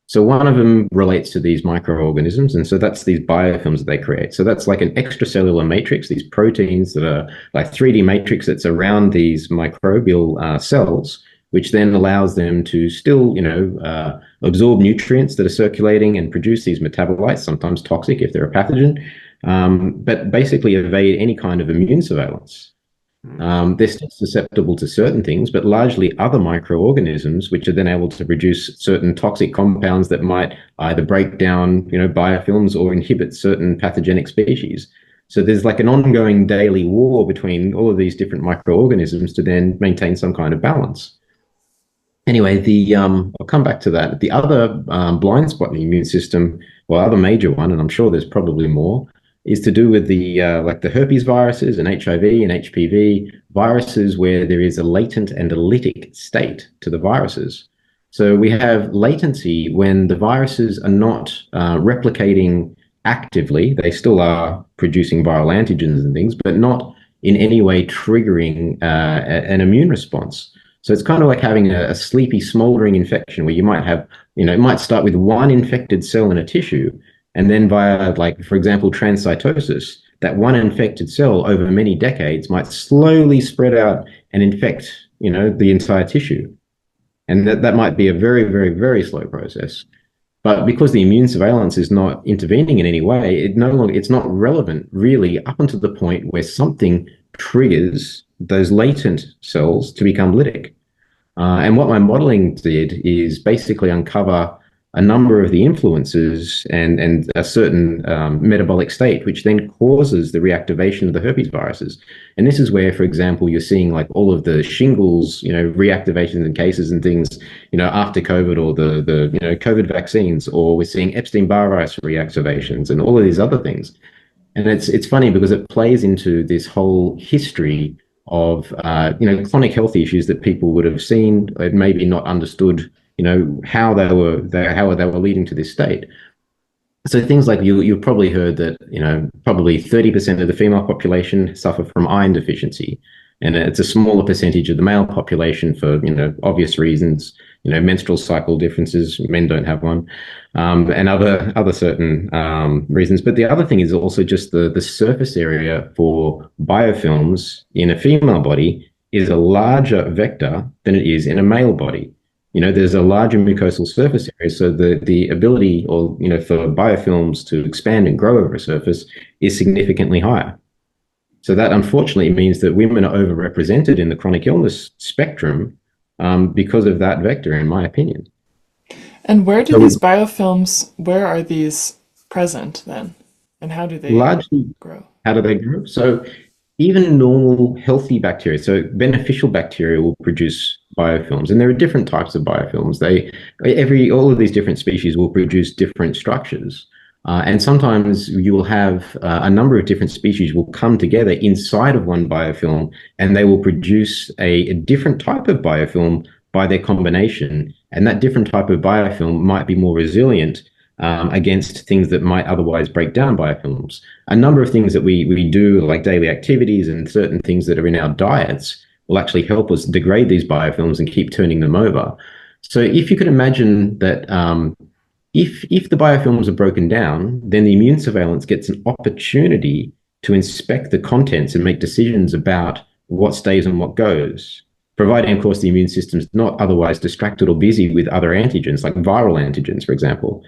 So one of them relates to these microorganisms, and so that's these biofilms that they create. So that's like an extracellular matrix, these proteins that are like 3D matrix that's around these microbial cells, which then allows them to still, absorb nutrients that are circulating and produce these metabolites, sometimes toxic if they're a pathogen, but basically evade any kind of immune surveillance. They're still susceptible to certain things, but largely other microorganisms, which are then able to produce certain toxic compounds that might either break down, biofilms or inhibit certain pathogenic species. So there's like an ongoing daily war between all of these different microorganisms to then maintain some kind of balance. Anyway, I'll come back to that. The other blind spot in the immune system, well, other major one, and I'm sure there's probably more, is to do with the like the herpes viruses and HIV and HPV viruses, where there is a latent and a lytic state to the viruses. So we have latency when the viruses are not replicating actively. They still are producing viral antigens and things, but not in any way triggering an immune response. So it's kind of like having a sleepy, smoldering infection where you might have, it might start with one infected cell in a tissue, and then via, like, for example, transcytosis, that one infected cell over many decades might slowly spread out and infect, the entire tissue. And that might be a very, very, very slow process. But because the immune surveillance is not intervening in any way, it's not relevant really up until the point where something triggers those latent cells to become lytic. And what my modeling did is basically uncover a number of the influences and a certain metabolic state, which then causes the reactivation of the herpes viruses. And this is where, for example, you're seeing like all of the shingles, reactivations and cases and things, after COVID, or the COVID vaccines, or we're seeing Epstein-Barr virus reactivations and all of these other things. And it's funny because it plays into this whole history of chronic health issues that people would have seen, maybe not understood, how they were leading to this state. So things like you've probably heard that probably 30% of the female population suffer from iron deficiency, and it's a smaller percentage of the male population for obvious reasons, menstrual cycle differences. Men don't have one, and other certain reasons. But the other thing is also just the surface area for biofilms in a female body is a larger vector than it is in a male body. There's a larger mucosal surface area, so the ability, or for biofilms to expand and grow over a surface is significantly higher. So that unfortunately means that women are overrepresented in the chronic illness spectrum because of that vector, in my opinion. And where are these present then? And how do they largely grow? How do they grow? So even normal healthy bacteria, so beneficial bacteria, will produce biofilms, and there are different types of biofilms. All of these different species will produce different structures. And sometimes you will have a number of different species will come together inside of one biofilm, and they will produce a different type of biofilm by their combination. And that different type of biofilm might be more resilient against things that might otherwise break down biofilms. A number of things that we do, like daily activities and certain things that are in our diets, will actually help us degrade these biofilms and keep turning them over. So if you could imagine that if the biofilms are broken down, then the immune surveillance gets an opportunity to inspect the contents and make decisions about what stays and what goes, providing, of course, the immune system's not otherwise distracted or busy with other antigens, like viral antigens, for example.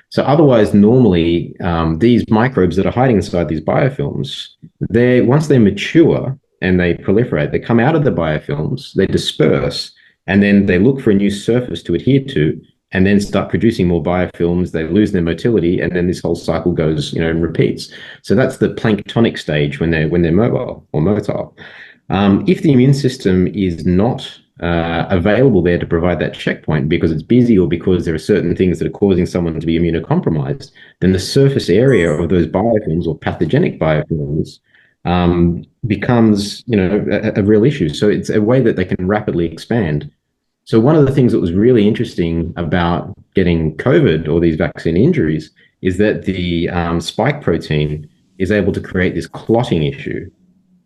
So otherwise, normally, these microbes that are hiding inside these biofilms, once they mature and they proliferate, they come out of the biofilms, they disperse, and then they look for a new surface to adhere to, and then start producing more biofilms. They lose their motility, and then this whole cycle goes, and repeats. So that's the planktonic stage when they're mobile or motile. If the immune system is not available there to provide that checkpoint because it's busy, or because there are certain things that are causing someone to be immunocompromised, then the surface area of those biofilms, or pathogenic biofilms, becomes, a real issue. So it's a way that they can rapidly expand. So one of the things that was really interesting about getting COVID, or these vaccine injuries, is that the spike protein is able to create this clotting issue.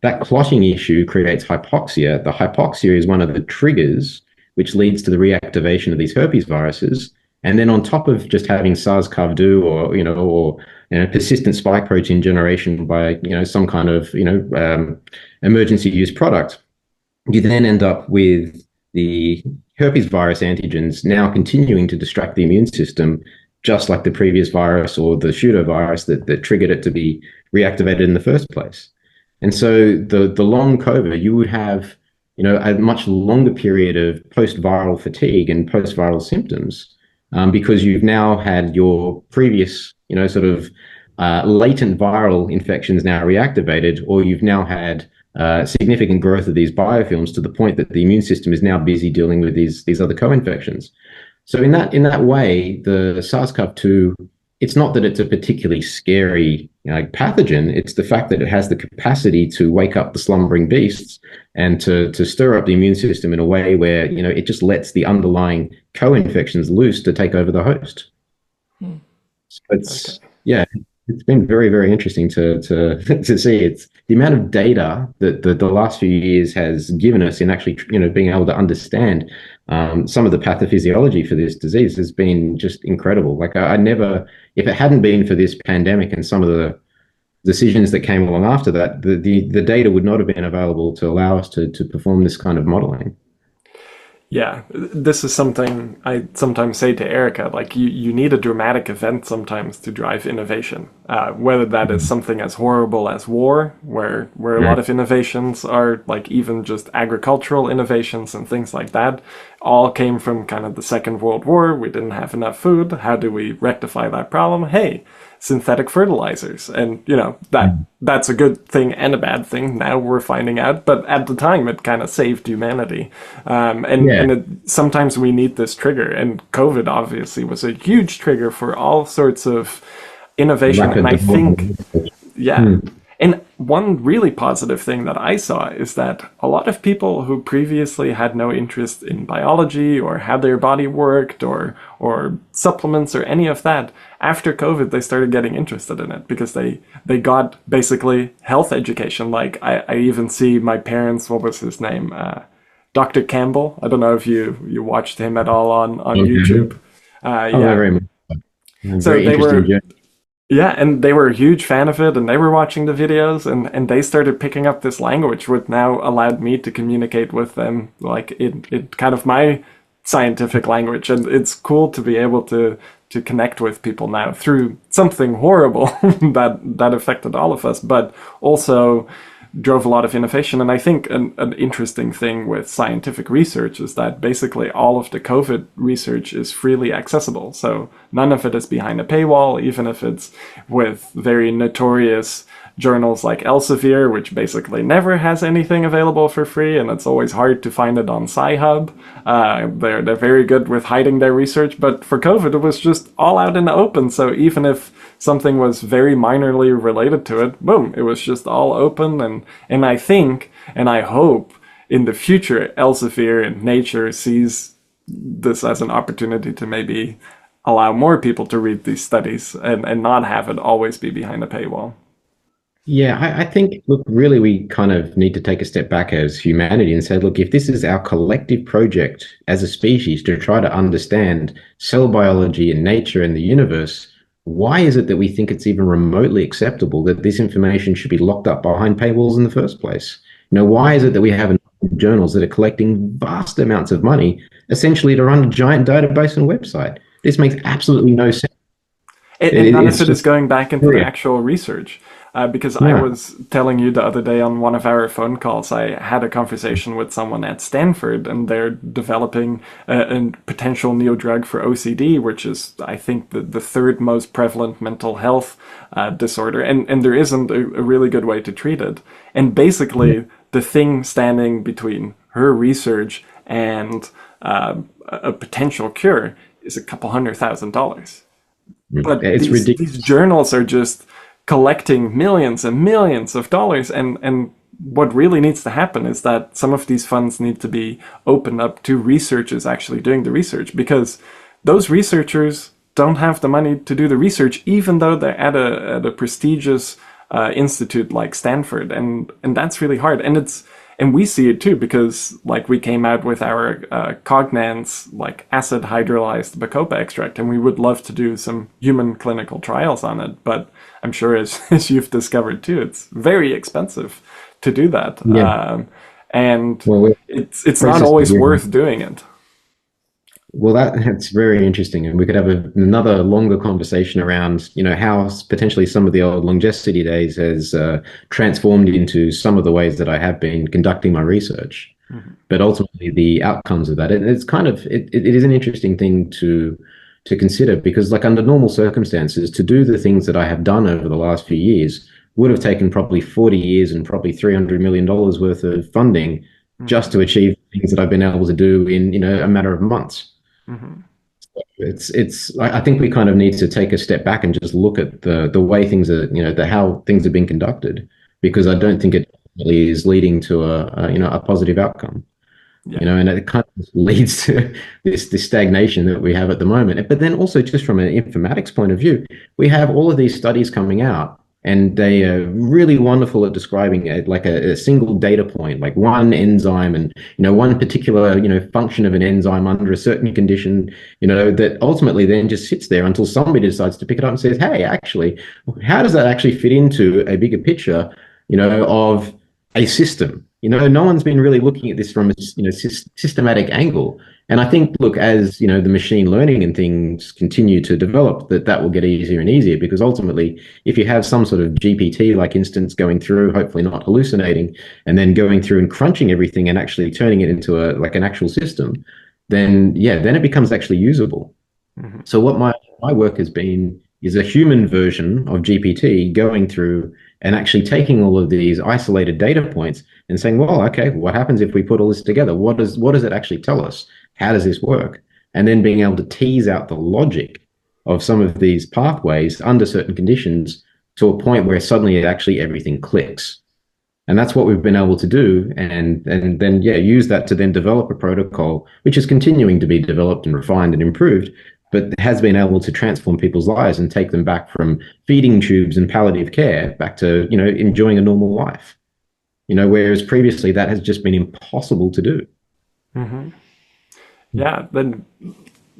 That clotting issue creates hypoxia. The hypoxia is one of the triggers which leads to the reactivation of these herpes viruses. And then on top of just having SARS-CoV-2 or persistent spike protein generation by some kind of emergency use product, you then end up with the herpes virus antigens now continuing to distract the immune system, just like the previous virus or the pseudovirus that triggered it to be reactivated in the first place. And so the long COVID, you would have a much longer period of post-viral fatigue and post-viral symptoms, because you've now had your previous latent viral infections now reactivated, or you've now had significant growth of these biofilms to the point that the immune system is now busy dealing with these other co-infections. So in that way, the SARS-CoV-2, it's not that it's a particularly scary pathogen. It's the fact that it has the capacity to wake up the slumbering beasts and to stir up the immune system in a way where it just lets the underlying co-infections loose to take over the host. So it's been very, very interesting to see. It's the amount of data that the last few years has given us in actually being able to understand some of the pathophysiology for this disease has been just incredible. Like I never, if it hadn't been for this pandemic and some of the decisions that came along after that, the data would not have been available to allow us to perform this kind of modeling. Yeah, this is something I sometimes say to Erica, like you need a dramatic event sometimes to drive innovation. Whether that is something as horrible as war, where a lot of innovations are like even just agricultural innovations and things like that, all came from kind of the Second World War. We didn't have enough food. How do we rectify that problem? Hey, synthetic fertilizers, and that's a good thing and a bad thing. Now we're finding out, but at the time it kind of saved humanity. Yeah, Sometimes we need this trigger, and COVID obviously was a huge trigger for all sorts of innovation. And rapid I think, development. yeah. And one really positive thing that I saw is that a lot of people who previously had no interest in biology or how their body worked or supplements or any of that, after COVID, they started getting interested in it because they got basically health education. Like I even see my parents, what was his name? Dr. Campbell. I don't know if you watched him at all on Okay. YouTube. Oh, Yeah. very much. So Very they interesting were journey. yeah, and they were a huge fan of it, and they were watching the videos, and they started picking up this language, which now allowed me to communicate with them like it kind of my scientific language, and it's cool to be able to connect with people now through something horrible that affected all of us, but also drove a lot of innovation. And I think an interesting thing with scientific research is that basically all of the COVID research is freely accessible. So none of it is behind a paywall, even if it's with very notorious journals like Elsevier, which basically never has anything available for free, and it's always hard to find it on Sci-Hub. They're very good with hiding their research, but for COVID, it was just all out in the open. So even if something was very minorly related to it, boom, it was just all open. And I think, and I hope in the future, Elsevier and Nature sees this as an opportunity to maybe allow more people to read these studies and not have it always be behind a paywall. Yeah, I think, look, really, we kind of need to take a step back as humanity and say, look, if this is our collective project as a species to try to understand cell biology and nature and the universe, why is it that we think it's even remotely acceptable that this information should be locked up behind paywalls in the first place? Why is it that we have journals that are collecting vast amounts of money essentially to run a giant database and website? This makes absolutely no sense. And none of It's it is just, going back into the yeah, actual research. Because I no. was telling you the other day on one of our phone calls, I had a conversation with someone at Stanford, and they're developing a potential new drug for OCD, which is, I think, the third most prevalent mental health disorder. And there isn't a really good way to treat it. And basically, the thing standing between her research and a potential cure is a couple $100,000. But It's these ridiculous. journals are just collecting millions and millions of dollars, and what really needs to happen is that some of these funds need to be opened up to researchers actually doing the research, because those researchers don't have the money to do the research, even though they're at a prestigious institute like Stanford, and that's really hard. And we see it too, because like we came out with our Cognance like acid hydrolyzed bacopa extract, and we would love to do some human clinical trials on it. But I'm sure, as you've discovered too, it's very expensive to do that, Yeah. and Well, we're it's not process always engineering. worth doing it. Well, that's very interesting, and we could have another longer conversation around, how potentially some of the old LongeCity days has transformed into some of the ways that I have been conducting my research. Mhm. But ultimately, the outcomes of that, and it's kind of it is an interesting thing to consider, because, like, under normal circumstances, to do the things that I have done over the last few years would have taken probably 40 years and probably $300 million worth of funding just to Mhm. achieve things that I've been able to do in, a matter of months. Mhm. I think we kind of need to take a step back and just look at the way things are, how things are being conducted, because I don't think it really is leading to a positive outcome. Yeah. And it kind of leads to this stagnation that we have at the moment. But then also, just from an informatics point of view, we have all of these studies coming out, and they are really wonderful at describing it like a single data point, like one enzyme and, one particular, function of an enzyme under a certain condition, that ultimately then just sits there until somebody decides to pick it up and says, hey, actually, how does that actually fit into a bigger picture, of a system? No one's been really looking at this from a systematic angle. And I think, look, as the machine learning and things continue to develop, that will get easier and easier because ultimately, if you have some sort of GPT-like instance going through, hopefully not hallucinating, and then going through and crunching everything and actually turning it into an actual system, then yeah, then it becomes actually usable. Hmm. So what my work has been is a human version of GPT going through and actually taking all of these isolated data points and saying, well, okay, what happens if we put all this together? What does it actually tell us? How does this work? And then being able to tease out the logic of some of these pathways under certain conditions to a point where suddenly actually everything clicks. And that's what we've been able to do, and then yeah, use that to then develop a protocol which is continuing to be developed and refined and improved, but has been able to transform people's lives and take them back from feeding tubes and palliative care back to enjoying a normal life. Whereas previously that has just been impossible to do. Hmm. Yeah, then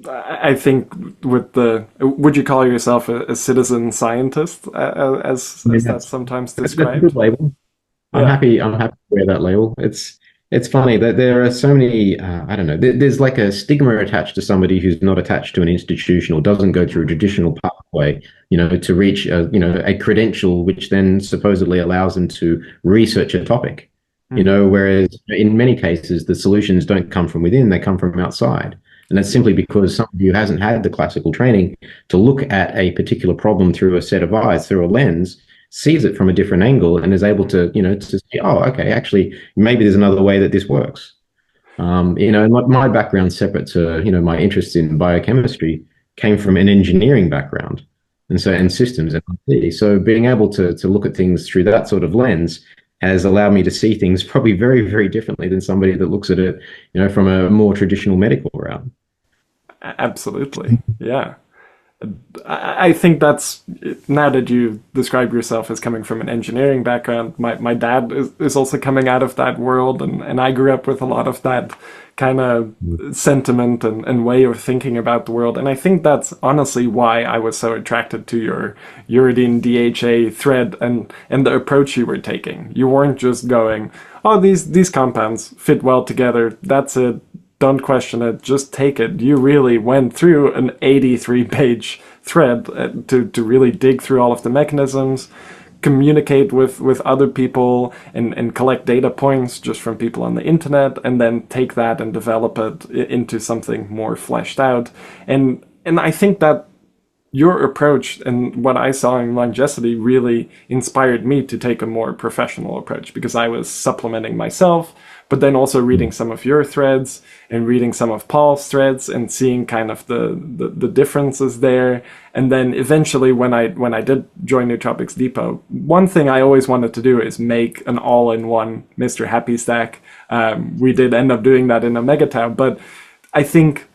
I think with the, would you call yourself a citizen scientist, I mean, as that's sometimes that's a good described? label. I'm Yeah. happy. I'm happy to wear that label. It's funny that there are so many. I don't know. There's like a stigma attached to somebody who's not attached to an institution or doesn't go through a traditional pathway, to reach a credential, which then supposedly allows them to research a topic. Hmm. Whereas in many cases the solutions don't come from within; they come from outside. And that's simply because somebody who hasn't had the classical training to look at a particular problem through a set of eyes, through a lens, sees it from a different angle and is able to, to see, oh, okay, actually, maybe there's another way that this works. And my background separate to, my interest in biochemistry came from an engineering background and systems and IT. So being able to look at things through that sort of lens has allowed me to see things probably very, very differently than somebody that looks at it, from a more traditional medical route. Absolutely. Yeah. I think that's, now that you describe yourself as coming from an engineering background, my dad is also coming out of that world, and I grew up with a lot of that kind of sentiment and way of thinking about the world. And I think that's honestly why I was so attracted to your uridine DHA thread and the approach you were taking. You weren't just going, oh, these compounds fit well together, that's it, don't question it, just take it. You really went through an 83-page thread to really dig through all of the mechanisms, communicate with other people, and collect data points just from people on the internet, and then take that and develop it into something more fleshed out. And I think that your approach and what I saw in LongeCity really inspired me to take a more professional approach, because I was supplementing myself, but then also reading some of your threads and reading some of Paul's threads and seeing kind of the differences there. And then eventually when I did join Nootropics Depot, one thing I always wanted to do is make an all-in-one Mr. Happy Stack. We did end up doing that in Omega Tau, but I think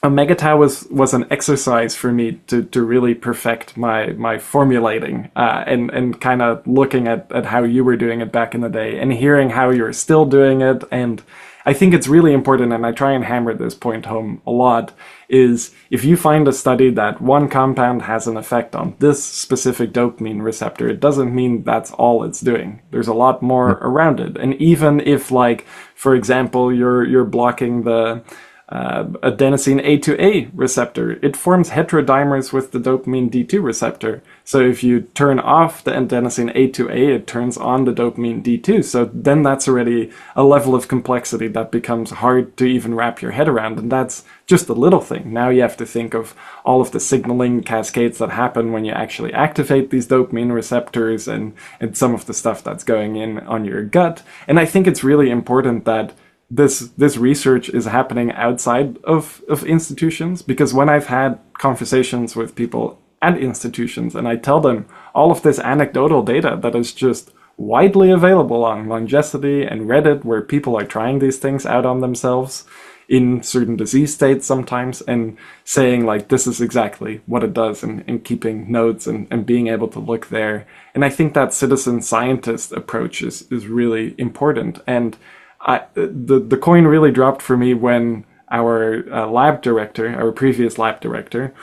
Omega Tau was an exercise for me to really perfect my formulating, and kind of looking at how you were doing it back in the day and hearing how you're still doing it. And I think it's really important, and I try and hammer this point home a lot, is if you find a study that one compound has an effect on this specific dopamine receptor, it doesn't mean that's all it's doing. There's a lot more around it. And even if, like, for example, you're blocking the adenosine A2A receptor, it forms heterodimers with the dopamine D2 receptor. So if you turn off the adenosine A2A, it turns on the dopamine D2. So then that's already a level of complexity that becomes hard to even wrap your head around. And that's just a little thing. Now you have to think of all of the signaling cascades that happen when you actually activate these dopamine receptors, and some of the stuff that's going in on your gut. And I think it's really important that this research is happening outside of institutions, because when I've had conversations with people at institutions and I tell them all of this anecdotal data that is just widely available on LongeCity and Reddit, where people are trying these things out on themselves in certain disease states sometimes, and saying like, this is exactly what it does, and keeping notes and being able to look there. And I think that citizen scientist approach is really important. And the coin really dropped for me when our lab director, our previous lab director,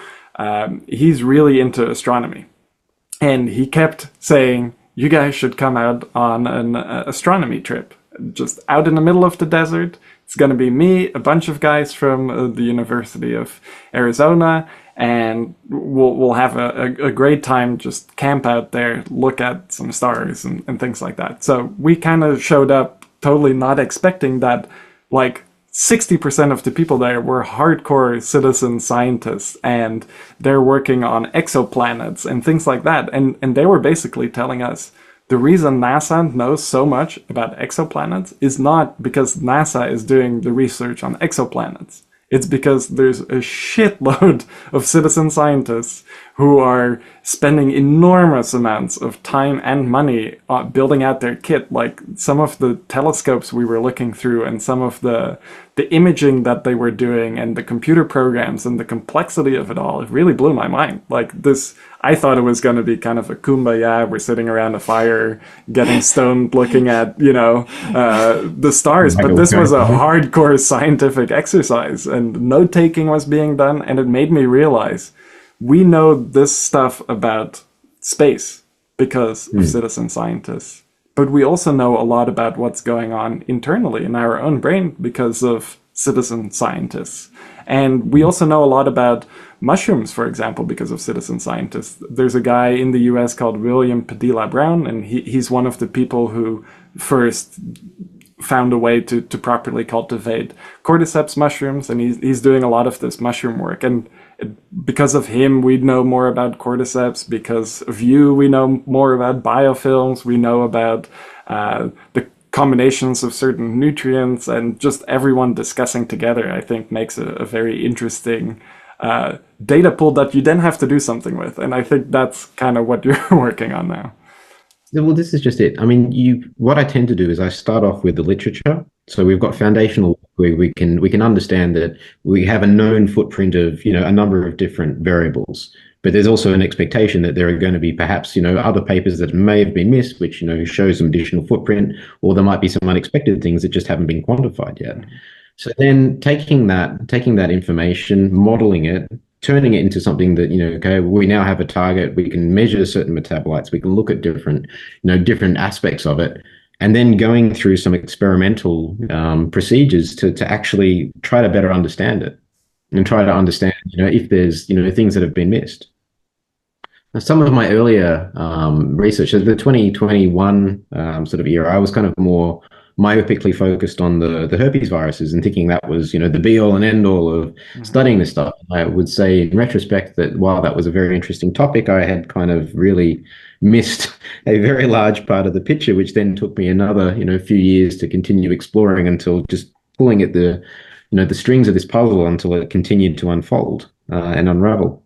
he's really into astronomy. And he kept saying, you guys should come out on an astronomy trip. just out in the middle of the desert. It's going to be me, a bunch of guys from the University of Arizona, and we'll have a great time, just camp out there, look at some stars and things like that. So we kind of showed up totally not expecting that, like, 60% of the people there were hardcore citizen scientists, and they're working on exoplanets and things like that. And they were basically telling us the reason NASA knows so much about exoplanets is not because NASA is doing the research on exoplanets. It's because there's a shitload of citizen scientists who are spending enormous amounts of time and money building out their kit. Like, some of the telescopes we were looking through and some of the imaging that they were doing and the computer programs and the complexity of it all, it really blew my mind. Like, this, I thought it was going to be kind of a kumbaya. We're sitting around a fire, getting stoned, looking at, the stars. But this was a hardcore scientific exercise, and note-taking was being done, and it made me realize we know this stuff about space because of citizen scientists. But we also know a lot about what's going on internally in our own brain because of citizen scientists. And we also know a lot about mushrooms, for example, because of citizen scientists. There's a guy in the US called William Padilla Brown, and he's one of the people who first found a way to properly cultivate cordyceps mushrooms, and he's doing a lot of this mushroom work. And because of him, we know more about cordyceps. Because of you, we know more about biofilms. We know about the combinations of certain nutrients, and just everyone discussing together, I think, makes a very interesting data pool that you then have to do something with. And I think that's kind of what you're working on now. Well, this is just it. I mean, what I tend to do is I start off with the literature. So we've got foundational where we can understand that we have a known footprint of, a number of different variables. But there's also an expectation that there are going to be perhaps, other papers that may have been missed, which, show some additional footprint, or there might be some unexpected things that just haven't been quantified yet. So then taking that information, modeling it, turning it into something that, okay, we now have a target, we can measure certain metabolites, we can look at different aspects of it, and then going through some experimental procedures to actually try to better understand it and try to understand, if there's, things that have been missed. Now, some of my earlier research, the 2021 sort of era, I was kind of more myopically focused on the herpes viruses and thinking that was, the be all and end all of studying this stuff. I would say in retrospect that while that was a very interesting topic, I had kind of really missed a very large part of the picture, which then took me another, few years to continue exploring until just pulling at the strings of this puzzle until it continued to unfold and unravel.